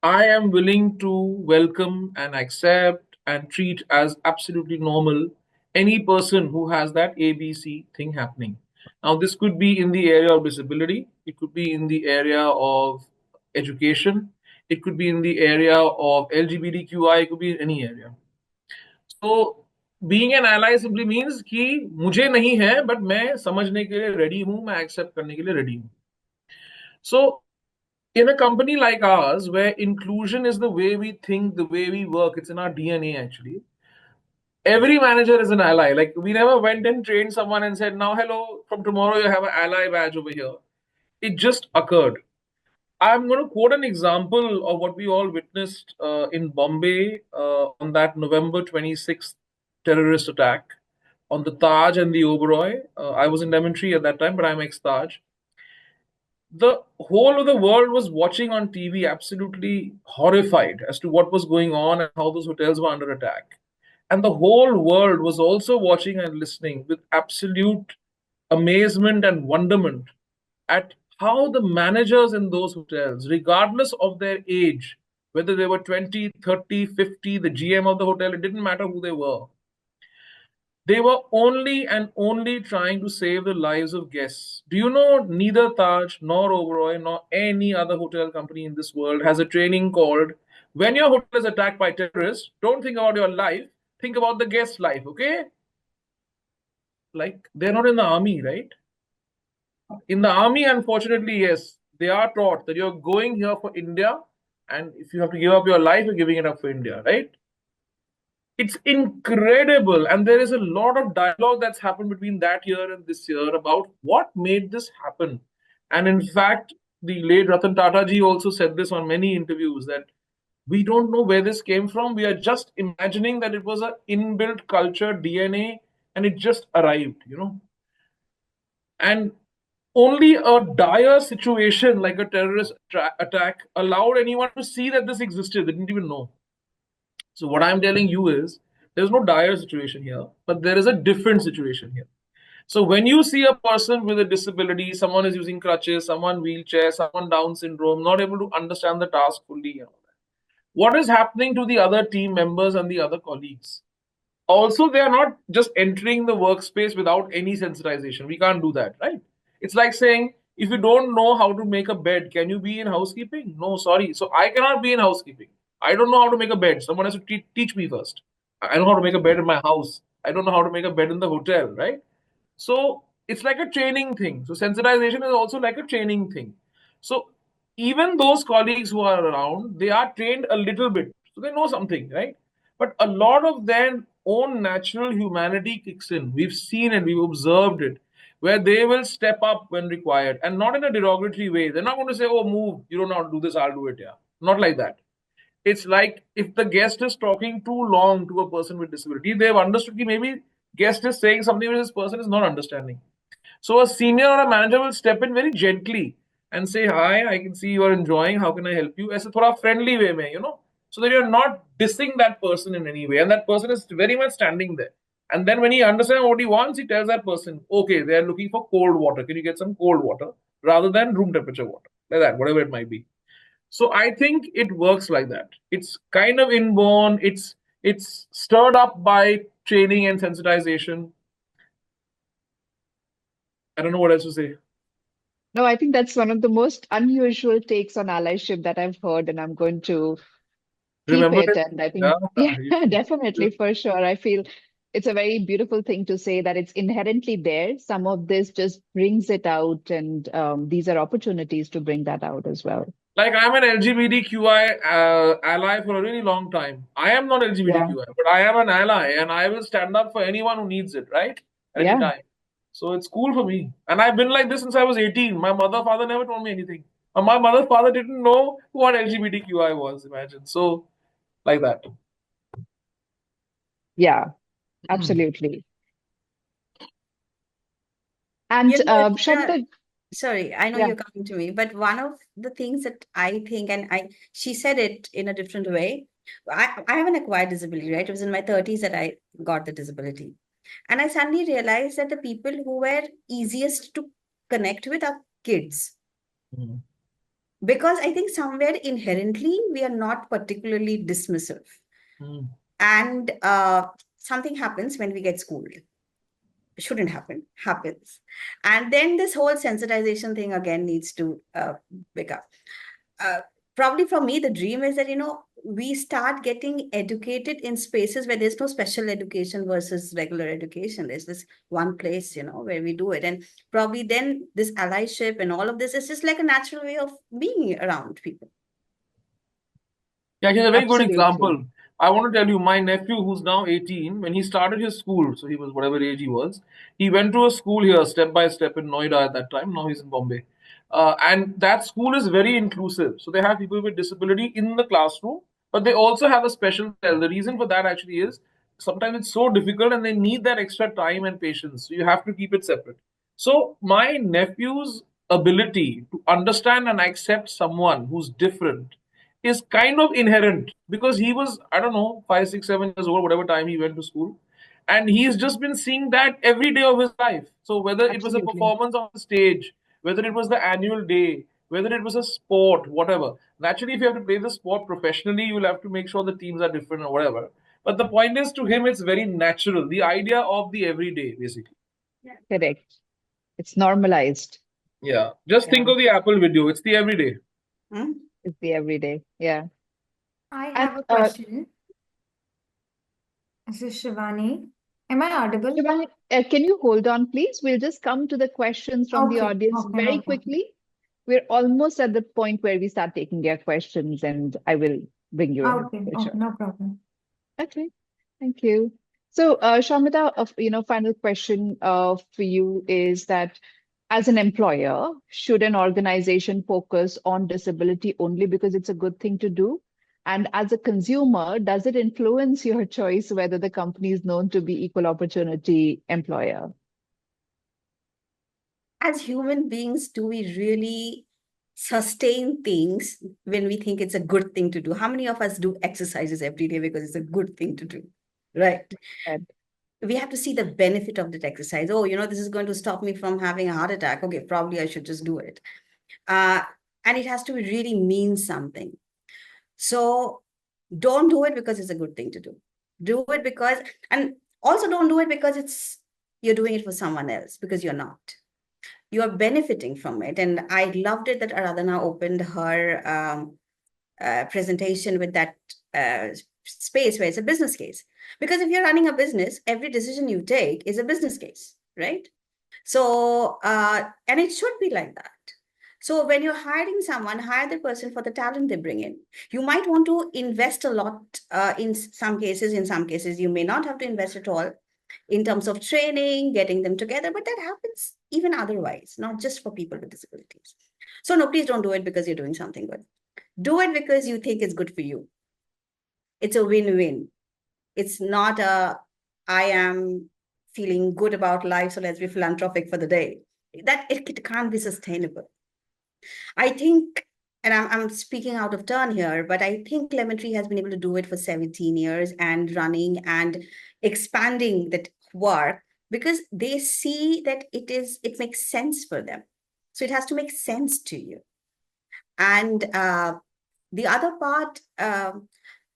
I am willing to welcome and accept and treat as absolutely normal any person who has that ABC thing happening. Now, this could be in the area of disability, it could be in the area of education, it could be in the area of LGBTQI, it could be in any area. So, being an ally simply means कि मुझे नहीं है but मैं समझने के लिए ready हूँ, मैं accept करने के लिए ready हूँ. So, in a company like ours, where inclusion is the way we think, the way we work, it's in our DNA actually. Every manager is an ally. Like, we never went and trained someone and said, now, hello, from tomorrow you have an ally badge over here. It just occurred. I'm going to quote an example of what we all witnessed in Bombay on that November 26th terrorist attack on the Taj and the Oberoi. I was in Lemon Tree at that time, but I'm ex-Taj. The whole of the world was watching on TV, absolutely horrified as to what was going on and how those hotels were under attack. And the whole world was also watching and listening with absolute amazement and wonderment at how the managers in those hotels, regardless of their age, whether they were 20, 30, 50, the GM of the hotel, it didn't matter who they were, they were only and only trying to save the lives of guests. Do you know neither Taj nor Oberoi nor any other hotel company in this world has a training called when your hotel is attacked by terrorists, don't think about your life, think about the guest's life, okay? Like, they're not in the army, right? In the army, unfortunately, yes, they are taught that you're going here for India, and if you have to give up your life, you're giving it up for India, right? It's incredible. And there is a lot of dialogue that's happened between that year and this year about what made this happen. And in fact, the late Ratan Tata ji also said this on many interviews that we don't know where this came from. We are just imagining that it was an inbuilt culture, DNA, and it just arrived, And only a dire situation like a terrorist attack allowed anyone to see that this existed. They didn't even know. So what I'm telling you is there's no dire situation here, but there is a different situation here. So when you see a person with a disability, someone is using crutches, someone wheelchair, someone Down syndrome, not able to understand the task fully, what is happening to the other team members and the other colleagues? Also, they are not just entering the workspace without any sensitization. We can't do that, right? It's like saying, if you don't know how to make a bed, can you be in housekeeping? No, sorry. So I cannot be in housekeeping. I don't know how to make a bed. Someone has to teach me first. I know how to make a bed in my house. I don't know how to make a bed in the hotel, right? So it's like a training thing. So sensitization is also like a training thing. So even those colleagues who are around, they are trained a little bit. So they know something, right? But a lot of their own natural humanity kicks in. We've seen it, we've observed it, where they will step up when required and not in a derogatory way. They're not going to say, oh, move, you don't know how to do this, I'll do it. Yeah. Not like that. It's like if the guest is talking too long to a person with disability, they've understood that maybe guest is saying something which this person is not understanding. So a senior or a manager will step in very gently and say, "Hi, I can see you are enjoying. How can I help you?" ऐसे थोड़ा friendly way में, so that you're not dissing that person in any way, and that person is very much standing there. And then when he understands what he wants, he tells that person, "Okay, they are looking for cold water. Can you get some cold water rather than room temperature water, like that, whatever it might be." So I think it works like that. It's kind of inborn. It's stirred up by training and sensitization. I don't know what else to say. No, I think that's one of the most unusual takes on allyship that I've heard, and I'm going to keep Remember it. it? And I Yeah, think, yeah, you definitely, for sure. I feel it's a very beautiful thing to say that it's inherently there. Some of this just brings it out, and these are opportunities to bring that out as well. like I'm an LGBTQI ally for a really long time. I am not Yeah, LGBTQI, but I am an ally, and I will stand up for anyone who needs it, right? At any yeah, time. So it's cool for me, and I've been like this since I was 18. My mother, father never told me anything. And my mother, father didn't know what LGBTQI was. Imagine. So like that. yeah, absolutely. And Rajna, Shanta, sorry, I know yeah, you're coming to me, but one of the things that I think, and she said it in a different way. I have an acquired disability, right? It was in my 30s that I got the disability. And I suddenly realized that the people who were easiest to connect with are kids. Mm. Because I think somewhere inherently we are not particularly dismissive. Mm. And something happens when we get schooled. Shouldn't happen, happens. And then this whole sensitization thing again needs to pick up. Uh, Probably for me, the dream is that, we start getting educated in spaces where there's no special education versus regular education. There's this one place, where we do it. And probably then this allyship and all of this is just like a natural way of being around people. Yeah, here's a very good absolutely. example. I want to tell you, my nephew, who's now 18, when he started his school, so he was whatever age he was, he went to a school here, step by step in Noida at that time. Now he's in Bombay. And that school is very inclusive. So they have people with disability in the classroom, but they also have a special cell. The reason for that actually is sometimes it's so difficult and they need that extra time and patience. So you have to keep it separate. So my nephew's ability to understand and accept someone who's different is kind of inherent because he was, I don't know, 5, 6, 7 years old, whatever time he went to school. And he's just been seeing that every day of his life. So whether it was a Absolutely. performance on the stage, whether it was the annual day, whether it was a sport, whatever. Naturally, if you have to play the sport professionally, you'll have to make sure the teams are different or whatever. But the point is, to him, it's very natural. The idea of the everyday, basically. Correct. It's normalized. Yeah. Just think Yeah, of the Apple video. It's the everyday. Hmm? it's the everyday. Yeah. I And have a question. This is Shivani. Am I audible? Shivani, can you hold on, please? We'll just come to the questions from the Okay, audience okay, very no problem. quickly. We're almost at the point where we start taking your questions, and I will bring you in Okay, for okay, sure. no problem. Okay. Thank you. So, Shamita, final question for you is that as an employer, should an organization focus on disability only because it's a good thing to do? And as a consumer, does it influence your choice whether the company is known to be equal opportunity employer? As human beings, do we really sustain things when we think it's a good thing to do? How many of us do exercises every day because it's a good thing to do? Right. And We have to see the benefit of that exercise. Oh, this is going to stop me from having a heart attack. Okay, probably I should just do it. Uh, and it has to really mean something. So don't do it because it's a good thing to do. Do it because, and also don't do it because you're doing it for someone else, because you're not. You're benefiting from it. And I loved it that Aradhana opened her presentation with that space where it's a business case. Because if you're running a business, every decision you take is a business case, right? So, and it should be like that. So when you're hiring someone, hire the person for the talent they bring in. You might want to invest a lot in some cases. In some cases, you may not have to invest at all in terms of training, getting them together, but that happens even otherwise, not just for people with disabilities. So no, please don't do it because you're doing something good. Do it because you think it's good for you. It's a win-win. It's not I am feeling good about life, so let's be philanthropic for the day. That it can't be sustainable. I think, and I'm speaking out of turn here, but I think Lemon Tree has been able to do it for 17 years and running and expanding that work because they see that it makes sense for them. So it has to make sense to you. And the other part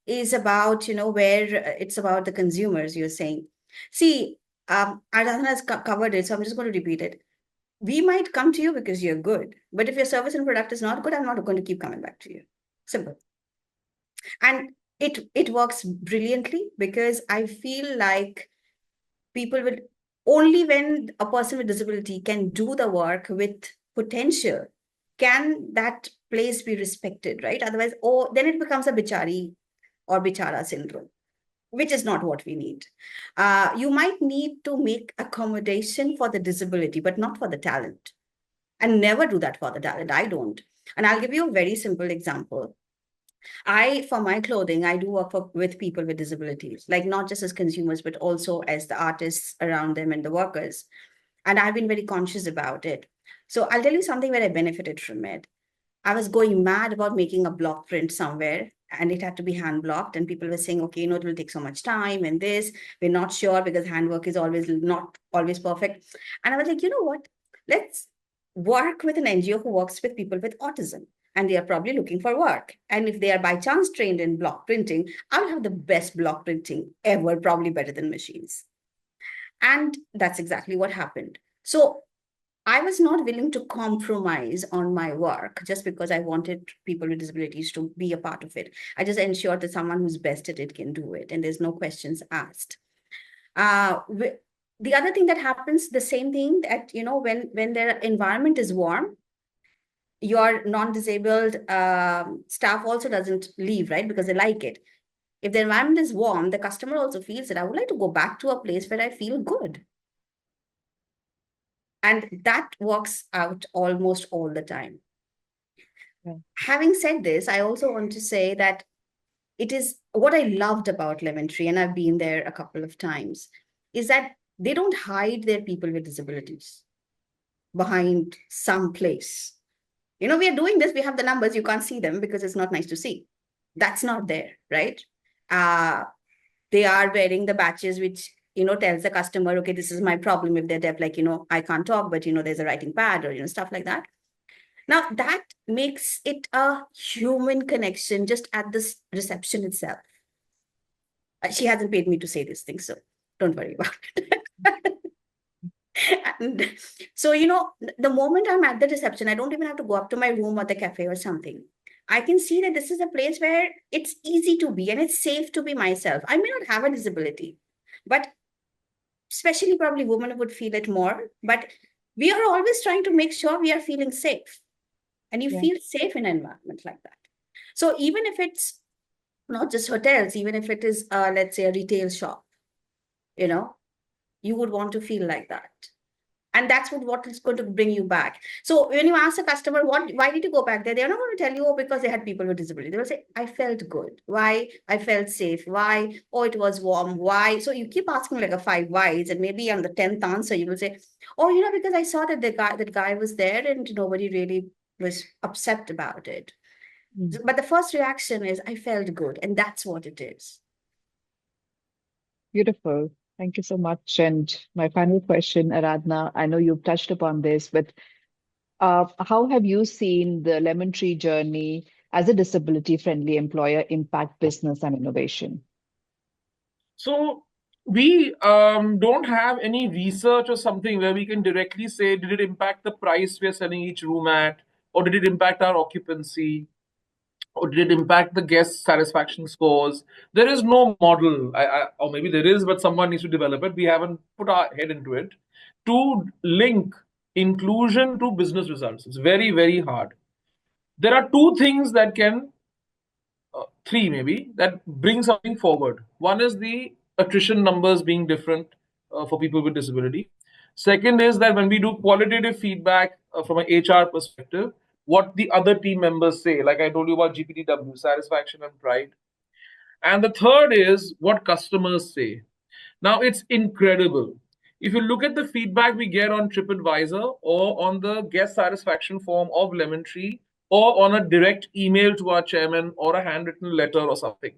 is about, where it's about the consumers, you're saying. See, Aradhana has covered it, so I'm just going to repeat it. We might come to you because you're good, but if your service and product is not good, I'm not going to keep coming back to you. Simple. And it works brilliantly because I feel like people will only when a person with disability can do the work with potential can that place be respected, right? Otherwise, then it becomes a bichari or bichara syndrome, which is not what we need. You might need to make accommodation for the disability, but not for the talent. And never do that for the talent. I don't. And I'll give you a very simple example. For my clothing, I do work with people with disabilities, like not just as consumers, but also as the artists around them and the workers. And I've been very conscious about it. So I'll tell you something where I benefited from it. I was going mad about making a block print somewhere and it had to be hand blocked. And people were saying, okay, it will take so much time and this, we're not sure because handwork is not always perfect. And I was like, you know what? Let's work with an NGO who works with people with autism. And they are probably looking for work. And if they are by chance trained in block printing, I'll have the best block printing ever, probably better than machines. And that's exactly what happened. So I was not willing to compromise on my work just because I wanted people with disabilities to be a part of it. I just ensured that someone who's best at it can do it, and there's no questions asked. The other thing that happens, the same thing that, when their environment is warm, your non-disabled staff also doesn't leave, right? Because they like it. If the environment is warm, the customer also feels that I would like to go back to a place where I feel good. And that works out almost all the time. Yeah. Having said this, I also want to say that it is what I loved about Lemon Tree, and I've been there a couple of times, is that they don't hide their people with disabilities behind some place. We are doing this, we have the numbers, you can't see them because it's not nice to see. That's not there, right? They are wearing the badges which tells the customer, okay, this is my problem if they're deaf, like, I can't talk, but there's a writing pad or stuff like that. Now that makes it a human connection just at the reception itself. She hasn't paid me to say this thing, so don't worry about it. And so, the moment I'm at the reception, I don't even have to go up to my room or the cafe or something. I can see that this is a place where it's easy to be and it's safe to be myself. I may not have a disability, but especially probably women would feel it more. But we are always trying to make sure we are feeling safe. And you feel safe in an environment like that. So even if it's not just hotels, even if it is, let's say, a retail shop, you would want to feel like that. And that's what is going to bring you back. So when you ask a customer, why did you go back there? They're not going to tell you, oh, because they had people with disability. They will say, I felt good. Why? I felt safe. Why? Oh, it was warm. Why? So you keep asking like a 5 whys, and maybe on the 10th answer, you will say, oh, because I saw that that guy was there and nobody really was upset about it. But the first reaction is, I felt good. And that's what it is. Beautiful. Thank you so much. And my final question, Aradhana, I know you've touched upon this, but how have you seen the Lemon Tree journey as a disability-friendly employer impact business and innovation? So we don't have any research or something where we can directly say, did it impact the price we are selling each room at, or did it impact our occupancy, or did it impact the guest satisfaction scores? There is no model, or maybe there is, but someone needs to develop it. We haven't put our head into it to link inclusion to business results. It's very, very hard. There are two things that can, three maybe, that bring something forward. One is the attrition numbers being different for people with disability. Second is that when we do qualitative feedback from an HR perspective, what the other team members say, like I told you about GPTW, satisfaction and pride. And the third is what customers say. Now it's incredible. If you look at the feedback we get on TripAdvisor or on the guest satisfaction form of Lemon Tree or on a direct email to our chairman or a handwritten letter or something,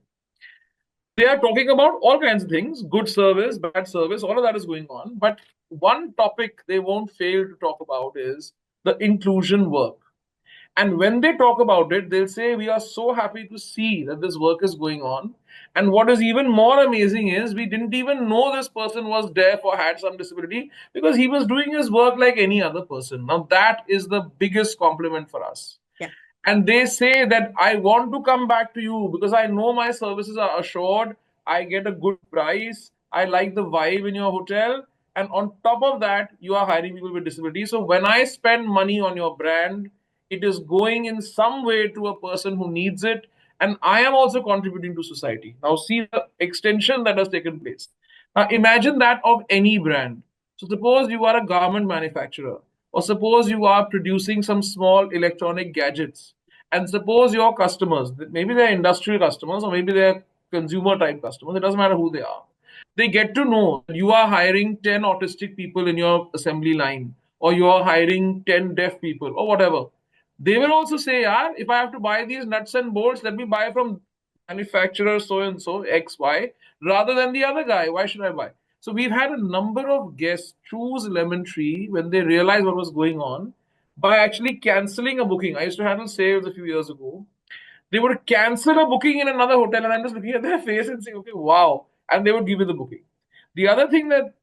they are talking about all kinds of things, good service, bad service, all of that is going on. But one topic they won't fail to talk about is the inclusion work. And when they talk about it, they'll say, we are so happy to see that this work is going on. And what is even more amazing is we didn't even know this person was deaf or had some disability because he was doing his work like any other person. Now, that is the biggest compliment for us. Yeah. And they say that I want to come back to you because I know my services are assured. I get a good price. I like the vibe in your hotel. And on top of that, you are hiring people with disabilities. So when I spend money on your brand, it is going in some way to a person who needs it. And I am also contributing to society. Now, see the extension that has taken place. Now, imagine that of any brand. So, suppose you are a garment manufacturer, or suppose you are producing some small electronic gadgets, and suppose your customers, maybe they're industrial customers, or maybe they're consumer type customers, it doesn't matter who they are. They get to know that you are hiring 10 autistic people in your assembly line, or you are hiring 10 deaf people, or whatever. They will also say, yeah, if I have to buy these nuts and bolts, let me buy from manufacturer so and so, XY, rather than the other guy. Why should I buy? So we've had a number of guests choose Lemon Tree when they realized what was going on by actually canceling a booking. I used to handle sales a few years ago. They would cancel a booking in another hotel, and I'm just looking at their face and saying, okay, wow. And they would give you the booking. The other thing that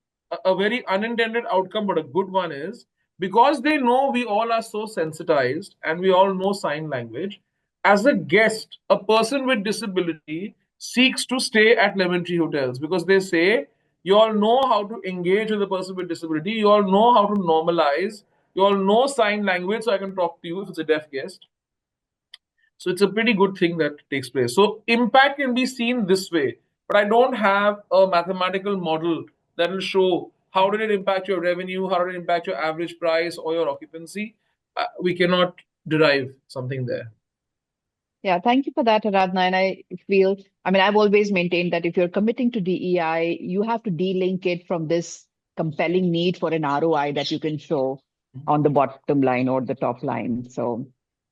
a very unintended outcome, but a good one is because they know we all are so sensitized and we all know sign language. As a guest, a person with disability seeks to stay at Lemon Tree hotels because they say, you all know how to engage with a person with disability, you all know how to normalize, you all know sign language, so I can talk to you if it's a deaf guest. So it's a pretty good thing that takes place. So impact can be seen this way, but I don't have a mathematical model that will show how did it impact your revenue, how did it impact your average price or your occupancy. We cannot derive something there. Yeah, thank you for that, Aradhana. And I've always maintained that if you're committing to DEI, you have to de-link it from this compelling need for an ROI that you can show on the bottom line or the top line. So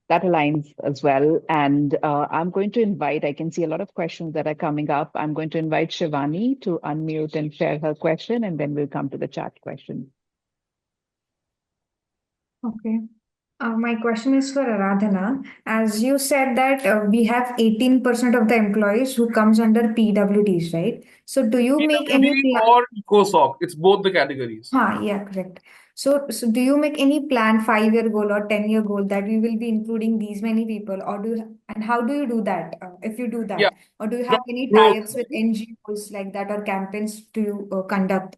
that aligns as well. And I'm going to invite, I can see a lot of questions that are coming up. I'm going to invite Shivani to unmute and share her question, and then we'll come to the chat question. Okay. My question is for Aradhana. As you said that we have 18% of the employees who comes under PWDs, right? So do you make any PWD or EcoSoc, it's both the categories. Yeah, correct. So do you make any plan 5-year goal or 10-year goal that we will be including these many people, or and how do you do that? If you do that, Yeah. or do you have any Growth. tie-ups with NGOs like that or campaigns to conduct?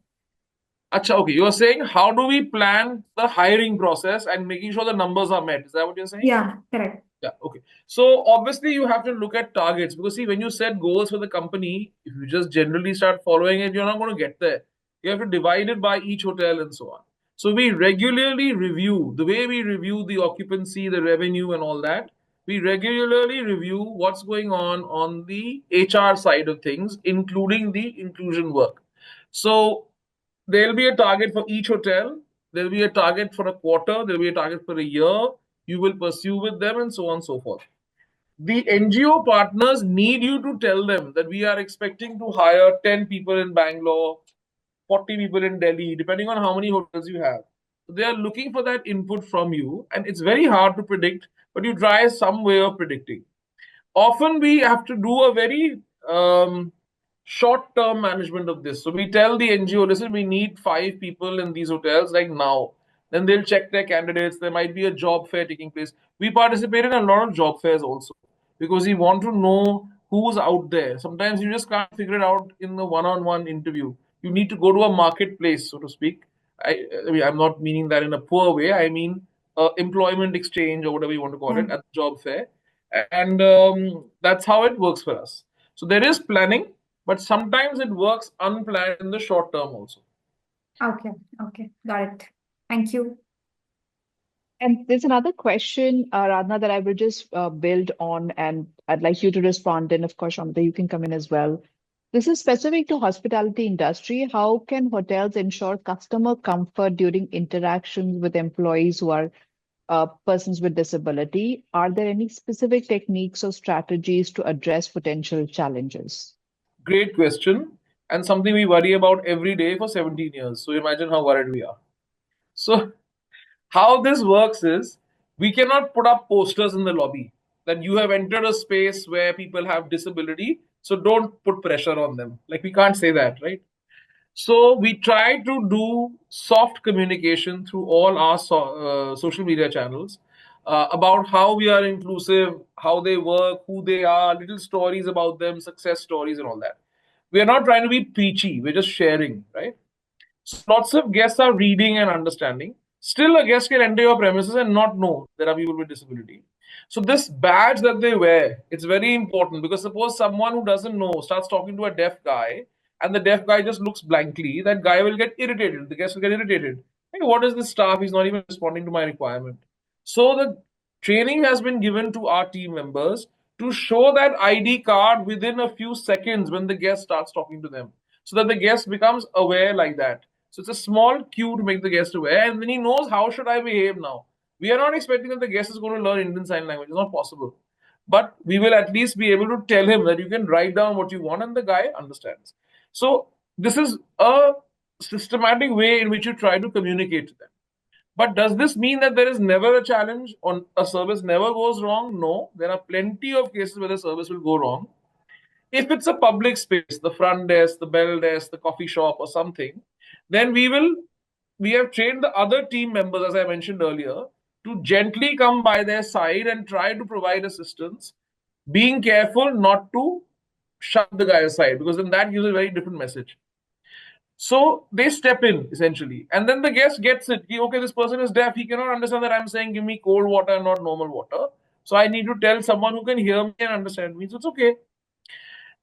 Acha, okay, you are saying how do we plan the hiring process and making sure the numbers are met? Is that what you're saying? Yeah, correct. Yeah, okay. So obviously you have to look at targets because see, when you set goals for the company, if you just generally start following it, you're not going to get there. You have to divide it by each hotel and so on. So we regularly review the way we review the occupancy, the revenue, and all that. We regularly review what's going on the HR side of things, including the inclusion work. So there'll be a target for each hotel. There'll be a target for a quarter. There'll be a target for a year. You will pursue with them, and so on and so forth. The NGO partners need you to tell them that we are expecting to hire 10 people in Bangalore, 40 people in Delhi, depending on how many hotels you have. So they are looking for that input from you, and it's very hard to predict, but you try some way of predicting. Often we have to do a very short term management of this. So we tell the NGO, listen, we need 5 people in these hotels like now. Then they'll check their candidates. There might be a job fair taking place. We participate in a lot of job fairs also because we want to know who's out there. Sometimes you just can't figure it out in the one on one interview. You need to go to a marketplace, so to speak. I mean, I'm not meaning that in a poor way. I mean, employment exchange or whatever you want to call Yeah. it at the job fair. And that's how it works for us. So there is planning, but sometimes it works unplanned in the short term also. Okay. Okay. Got it. Thank you. And there's another question, Radha, that I will just build on, and I'd like you to respond. And of course, Shamta, you can come in as well. This is specific to hospitality industry. How can hotels ensure customer comfort during interactions with employees who are persons with disability? Are there any specific techniques or strategies to address potential challenges? Great question, and something we worry about every day for 17 years. So imagine how worried we are. So how this works is we cannot put up posters in the lobby that you have entered a space where people have disability, so don't put pressure on them. Like we can't say that, right? So we try to do soft communication through all our social media channels about how we are inclusive, how they work, who they are, little stories about them, success stories, and all that. We are not trying to be preachy. We're just sharing, right? So lots of guests are reading and understanding. Still, a guest can enter your premises and not know there are people with disability. So this badge that they wear, it's very important because suppose someone who doesn't know starts talking to a deaf guy and the deaf guy just looks blankly, that guy will get irritated. The guest will get irritated. Hey, what is this staff? He's not even responding to my requirement. So the training has been given to our team members to show that ID card within a few seconds when the guest starts talking to them so that the guest becomes aware like that. So it's a small cue to make the guest aware, and then he knows how should I behave now. We are not expecting that the guest is going to learn Indian Sign Language. It's not possible. But we will at least be able to tell him that you can write down what you want, and the guy understands. So this is a systematic way in which you try to communicate to them. But does this mean that there is never a challenge or a service never goes wrong? No, there are plenty of cases where the service will go wrong. If it's a public space, the front desk, the bell desk, the coffee shop, or something, then we have trained the other team members, as I mentioned earlier, to gently come by their side and try to provide assistance, being careful not to shut the guy aside because then that gives a very different message. So they step in essentially, and then the guest gets it. Okay, this person is deaf. He cannot understand that I'm saying give me cold water and not normal water. So I need to tell someone who can hear me and understand me. So it's okay.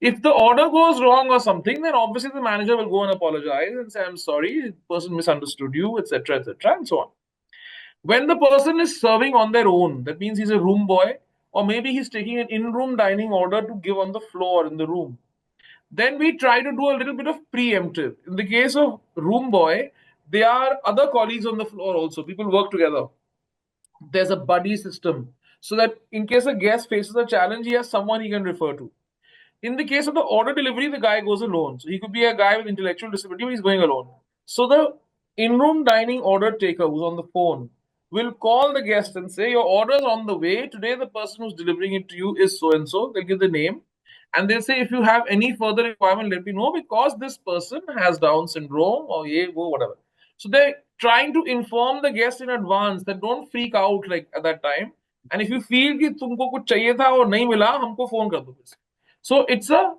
If the order goes wrong or something, then obviously the manager will go and apologize and say, I'm sorry, the person misunderstood you, etc., and so on. When the person is serving on their own, that means he's a room boy, or maybe he's taking an in room dining order to give on the floor in the room. Then we try to do a little bit of preemptive. In the case of room boy, there are other colleagues on the floor also. People work together. There's a buddy system so that in case a guest faces a challenge, he has someone he can refer to. In the case of the order delivery, the guy goes alone. So he could be a guy with intellectual disability, but he's going alone. So the in-room dining order taker who's on the phone will call the guest and say, your order's on the way. Today, the person who's delivering it to you is so-and-so. They'll give the name. And they'll say, if you have any further requirement, let me know because this person has Down syndrome or whatever. So they're trying to inform the guest in advance that don't freak out like at that time. And if you feel कि तुमको कुछ चाहिए था और नहीं मिला, हमको phone कर दो. So it's a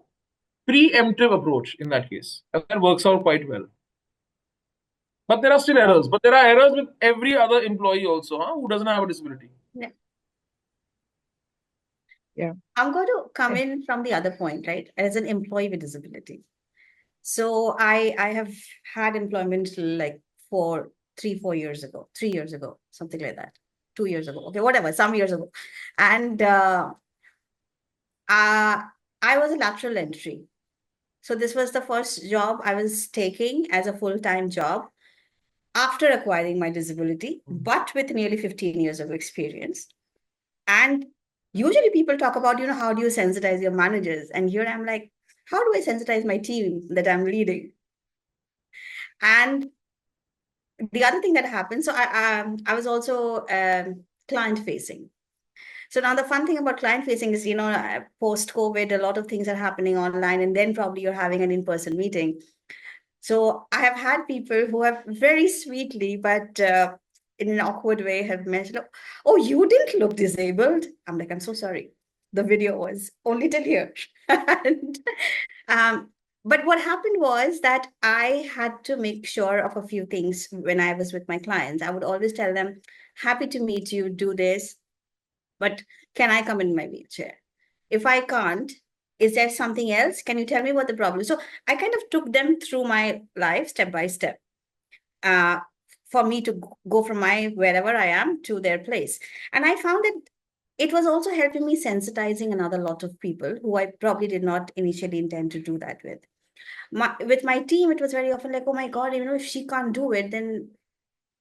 preemptive approach in that case, and that works out quite well. But there are still errors. But there are errors with every other employee also, who doesn't have a disability. Yeah. Yeah. I'm going to come Yeah. in from the other point, right? As an employee with disability. So I have had employment like 3 years ago, 3 years ago, something like that. 2 years ago. Okay, whatever, some years ago. And I was a lateral entry. So this was the first job I was taking as a full-time job after acquiring my disability, but with nearly 15 years of experience. And usually people talk about, how do you sensitize your managers? And here I'm like, how do I sensitize my team that I'm leading? And the other thing that happened, so I was also client facing. So now the fun thing about client facing is, post COVID, a lot of things are happening online, and then probably you're having an in-person meeting. So I have had people who have very sweetly, but in an awkward way, have mentioned, "Oh, you didn't look disabled." I'm like, "I'm so sorry. The video was only till here." And, um, but what happened was that I had to make sure of a few things when I was with my clients. I would always tell them, "Happy to meet you, do this, but can I come in my wheelchair? If I can't, is there something else? Can you tell me what the problem is?" So I kind of took them through my life step by step, uh, for me to go from my wherever I am to their place. And I found that it was also helping me sensitizing another lot of people who I probably did not initially intend to do that with. With my team, it was very often like, "Oh my God, if she can't do it, then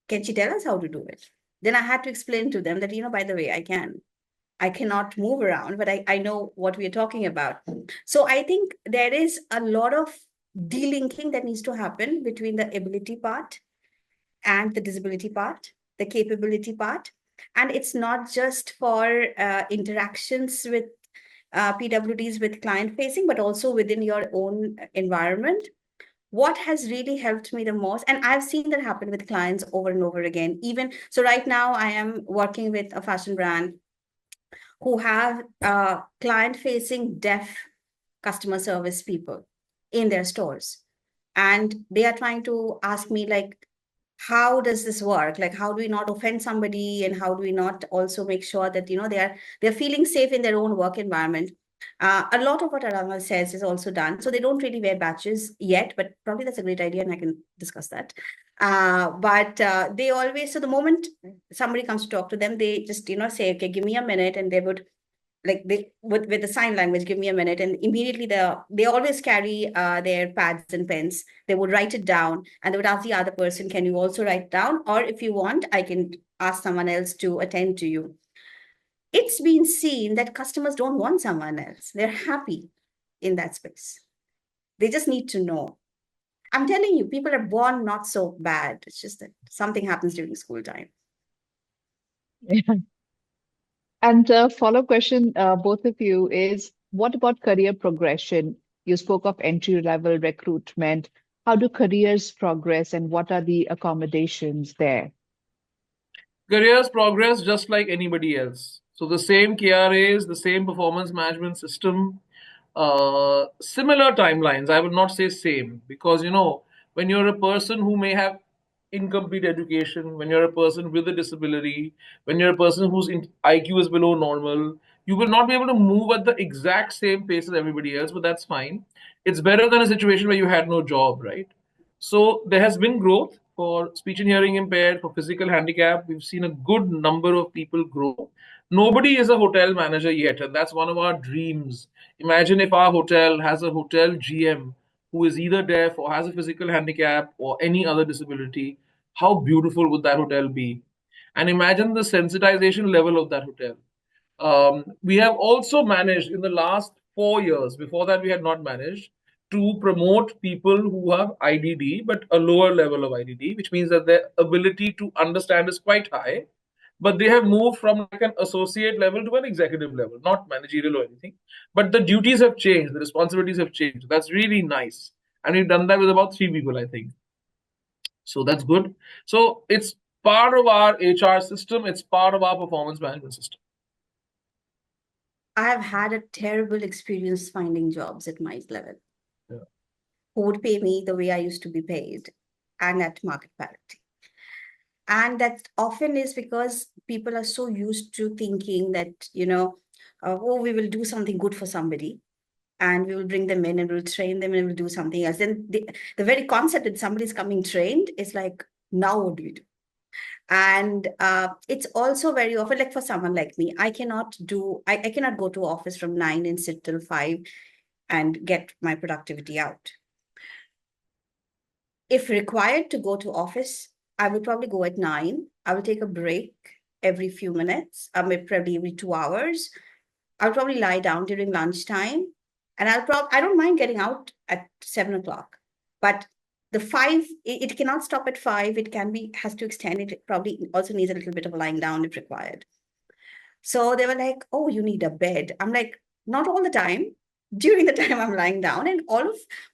can she tell us how to do it?" Then I had to explain to them that, by the way, I can. I cannot move around, but I know what we are talking about. So I think there is a lot of delinking that needs to happen between the ability part and the disability part, the capability part. And it's not just for interactions with PWDs with client facing, but also within your own environment. What has really helped me the most, and I've seen that happen with clients over and over again, even so right now I am working with a fashion brand who have client facing deaf customer service people in their stores, and they are trying to ask me like, how does this work? Like, how do we not offend somebody, and how do we not also make sure that they're feeling safe in their own work environment? A lot of what Arama says is also done. So they don't really wear badges yet, but probably that's a great idea, and I can discuss that. But they always, so the moment somebody comes to talk to them, they just say, "Okay, give me a minute," and they would like they with the sign language, "Give me a minute," and immediately they always carry their pads and pens. They would write it down, and they would ask the other person, "Can you also write down? Or if you want, I can ask someone else to attend to you." It's been seen that customers don't want someone else. They're happy in that space. They just need to know. I'm telling you, people are born not so bad. It's just that something happens during school time. Yeah. And follow-up question, both of you, is what about career progression? You spoke of entry-level recruitment. How do careers progress, and what are the accommodations there? Careers progress just like anybody else. So the same KRAs, the same performance management system, similar timelines. I would not say same, because when you're a person who may have incomplete education, when you're a person with a disability, when you're a person whose IQ is below normal, you will not be able to move at the exact same pace as everybody else. But that's fine. It's better than a situation where you had no job, right? So there has been growth for speech and hearing impaired, for physical handicap. We've seen a good number of people grow. Nobody is a hotel manager yet, and that's one of our dreams. Imagine if our hotel has a hotel GM who is either deaf or has a physical handicap or any other disability. How beautiful would that hotel be? And imagine the sensitization level of that hotel. We have also managed in the last 4 years, before that, we had not managed to promote people who have IDD, but a lower level of IDD, which means that their ability to understand is quite high. But they have moved from like an associate level to an executive level, not managerial or anything. But the duties have changed, the responsibilities have changed. That's really nice. And we've done that with about 3 people, I think. So that's good. So it's part of our HR system, it's part of our performance management system. I have had a terrible experience finding jobs at my level. Yeah. Who would pay me the way I used to be paid and at market parity. And that often is because people are so used to thinking that, oh, we will do something good for somebody, and we will bring them in and we'll train them and we'll do something else. Then the very concept that somebody's coming trained is like, now what do we do? And it's also very often, like for someone like me, I cannot go to office from 9 and sit till 5 and get my productivity out. If required to go to office, I will probably go at 9. I will take a break every few minutes, probably every 2 hours. I'll probably lie down during lunchtime, and I don't mind getting out at 7 o'clock. But the 5, it cannot stop at 5. It has to extend. It probably also needs a little bit of lying down if required. So they were like, oh, you need a bed. I'm like, not all the time. During the time I'm lying down, and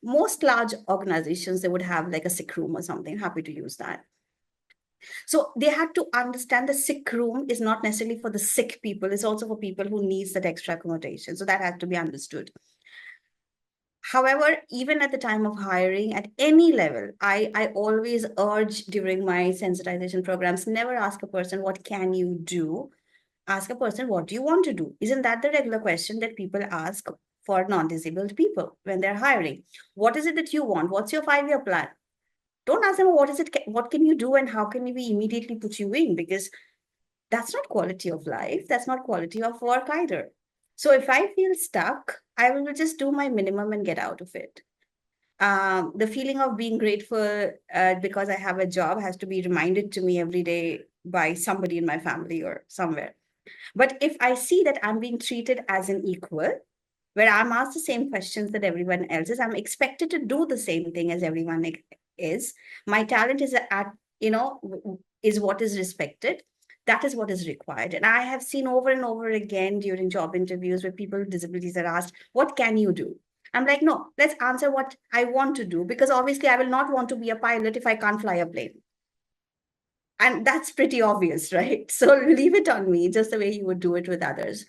most large organizations, they would have like a sick room or something. Happy to use that. So they had to understand the sick room is not necessarily for the sick people. It's also for people who needs that extra accommodation. So that had to be understood. However, even at the time of hiring at any level, I always urge during my sensitization programs, never ask a person, what can you do? Ask a person, what do you want to do? Isn't that the regular question that people ask for non-disabled people when they're hiring? What is it that you want? What's your 5-year plan? Don't ask them, what can you do and how can we immediately put you in? Because that's not quality of life. That's not quality of work either. So if I feel stuck, I will just do my minimum and get out of it. The feeling of being grateful because I have a job has to be reminded to me every day by somebody in my family or somewhere. But if I see that I'm being treated as an equal, where I'm asked the same questions that everyone else is, I'm expected to do the same thing as everyone is. My talent is what is respected. That is what is required. And I have seen over and over again during job interviews where people with disabilities are asked, what can you do? I'm like, no, let's answer what I want to do, because obviously I will not want to be a pilot if I can't fly a plane. And that's pretty obvious, right? So leave it on me, just the way you would do it with others.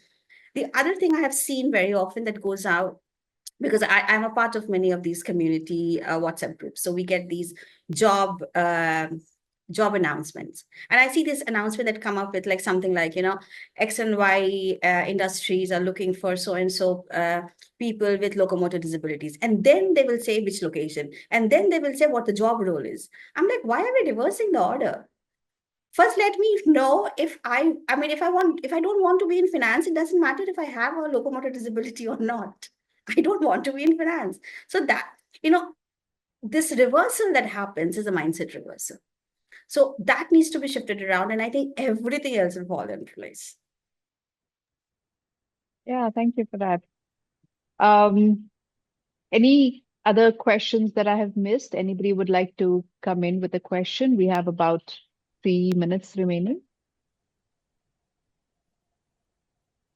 The other thing I have seen very often that goes out, because I'm a part of many of these community WhatsApp groups. So we get these job announcements. And I see this announcement that come up with like something like, X and Y industries are looking for so-and-so people with locomotor disabilities. And then they will say which location. And then they will say what the job role is. I'm like, why are we reversing the order? First, let me know if I don't want to be in finance, it doesn't matter if I have a locomotor disability or not. I don't want to be in finance. So that, this reversal that happens is a mindset reversal. So that needs to be shifted around. And I think everything else will fall into place. Yeah, thank you for that. Any other questions that I have missed? Anybody would like to come in with a question? We have about 3 minutes remaining.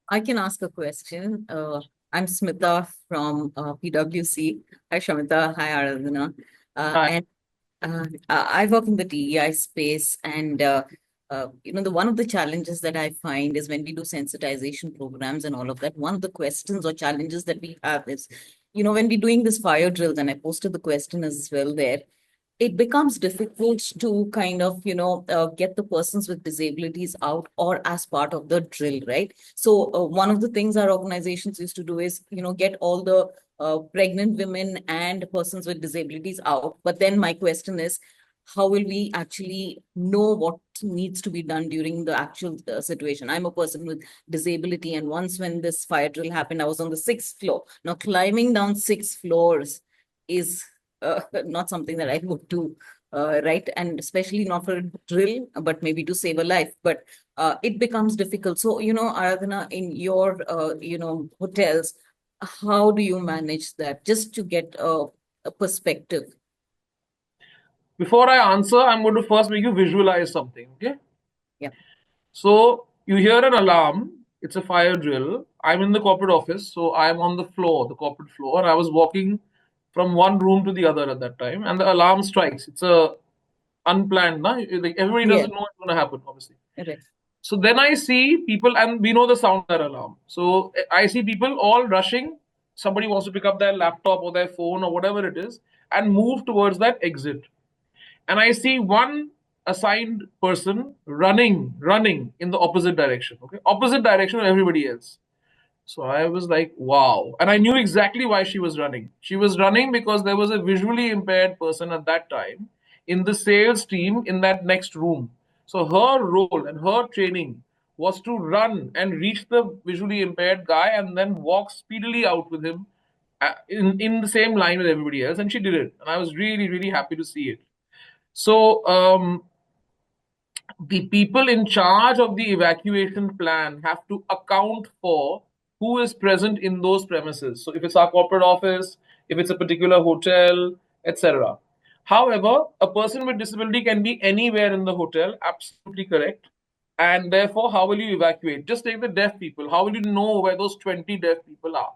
I can ask a question. I'm Smita from PwC. Hi, Shamita. Hi, Aradhana. Hi. And I work in the DEI space, and one of the challenges that I find is when we do sensitization programs and all of that, one of the questions or challenges that we have is, when we're doing this fire drills, and I posted the question as well there, it becomes difficult to kind of, get the persons with disabilities out or as part of the drill, right? So one of the things our organizations used to do is, get all the pregnant women and persons with disabilities out. But then my question is, how will we actually know what needs to be done during the actual situation? I'm a person with disability, and once when this fire drill happened, I was on the 6th floor. Now, climbing down 6 floors is not something that I would do, right? And especially not for a drill, but maybe to save a life. But it becomes difficult. So, Aradhana, in your, hotels, how do you manage that? Just to get a perspective. Before I answer, I'm going to first make you visualize something, okay? Yeah. So you hear an alarm. It's a fire drill. I'm in the corporate office, so I'm on the floor, the corporate floor. I was walking from one room to the other at that time, and the alarm strikes. It's a unplanned, na? Like everybody doesn't know what's going to happen, obviously. Okay. So then I see people, and we know the sound of that alarm. So I see people all rushing. Somebody wants to pick up their laptop or their phone or whatever it is and move towards that exit. And I see one assigned person running in the opposite direction, okay? Opposite direction of everybody else. So I was like, wow. And I knew exactly why she was running. She was running because there was a visually impaired person at that time in the sales team in that next room. So her role and her training was to run and reach the visually impaired guy and then walk speedily out with him in the same line with everybody else. And she did it. And I was really, really happy to see it. So the people in charge of the evacuation plan have to account for who is present in those premises. So if it's our corporate office, if it's a particular hotel, etc. However, a person with disability can be anywhere in the hotel, absolutely correct. And therefore, how will you evacuate? Just take the deaf people. How will you know where those 20 deaf people are?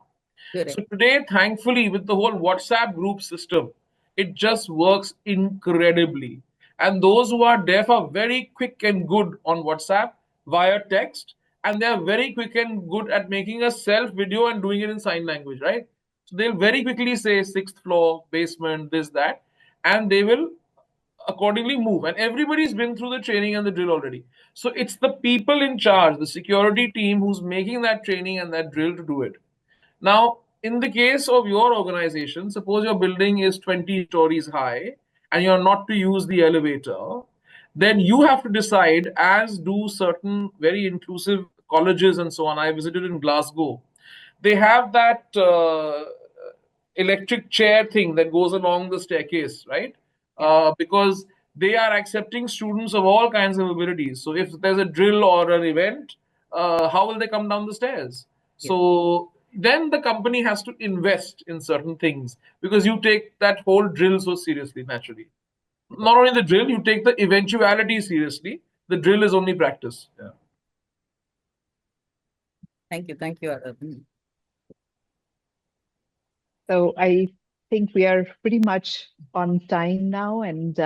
Correct. So today, thankfully, with the whole WhatsApp group system, it just works incredibly. And those who are deaf are very quick and good on WhatsApp via text, and they are very quick and good at making a self video and doing it in sign language, right? So they'll very quickly say sixth floor, basement, this, that, and they will accordingly move. And everybody's been through the training and the drill already. So it's the people in charge, the security team, who's making that training and that drill to do it. Now, in the case of your organization, suppose your building is 20 stories high and you're not to use the elevator, then you have to decide, as do certain very inclusive colleges and so on. I visited in Glasgow. They have that electric chair thing that goes along the staircase, right? Because they are accepting students of all kinds of abilities. So if there's a drill or an event, how will they come down the stairs? So then the company has to invest in certain things because you take that whole drill so seriously, naturally. Not only the drill, you take the eventuality seriously. The drill is only practice. Yeah. Thank you. Thank you, Aradhana. So I think we are pretty much on time now, and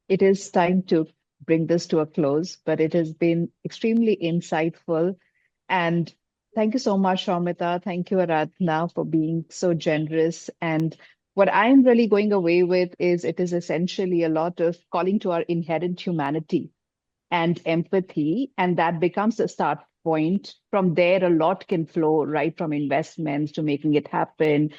it is time to bring this to a close, but it has been extremely insightful. And thank you so much, Ramita. Thank you, Aradhana, for being so generous. And what I'm really going away with is it is essentially a lot of calling to our inherent humanity and empathy, and that becomes a start point. From there, a lot can flow, right from investments to making it happen.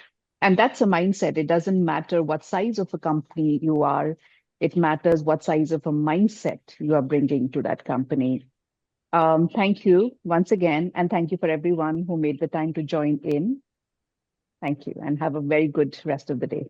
And that's a mindset. It doesn't matter what size of a company you are, it matters what size of a mindset you are bringing to that company. Thank you once again, and thank you for everyone who made the time to join in. Thank you, and have a very good rest of the day.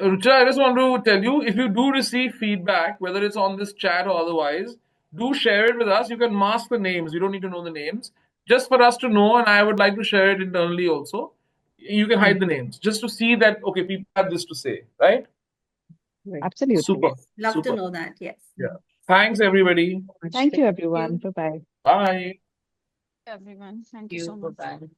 Rucha, I just want to tell you, if you do receive feedback, whether it's on this chat or otherwise, do share it with us. You can mask the names. You don't need to know the names. Just for us to know, and I would like to share it internally also. You can hide the names just to see that, okay, people have this to say, right? Absolutely. Super. Love Super. to know that. Yes. Yeah. Thanks, everybody. Thank you, everyone. Bye-bye. Bye. Everyone. Thank Thank you so you. much. Bye-bye.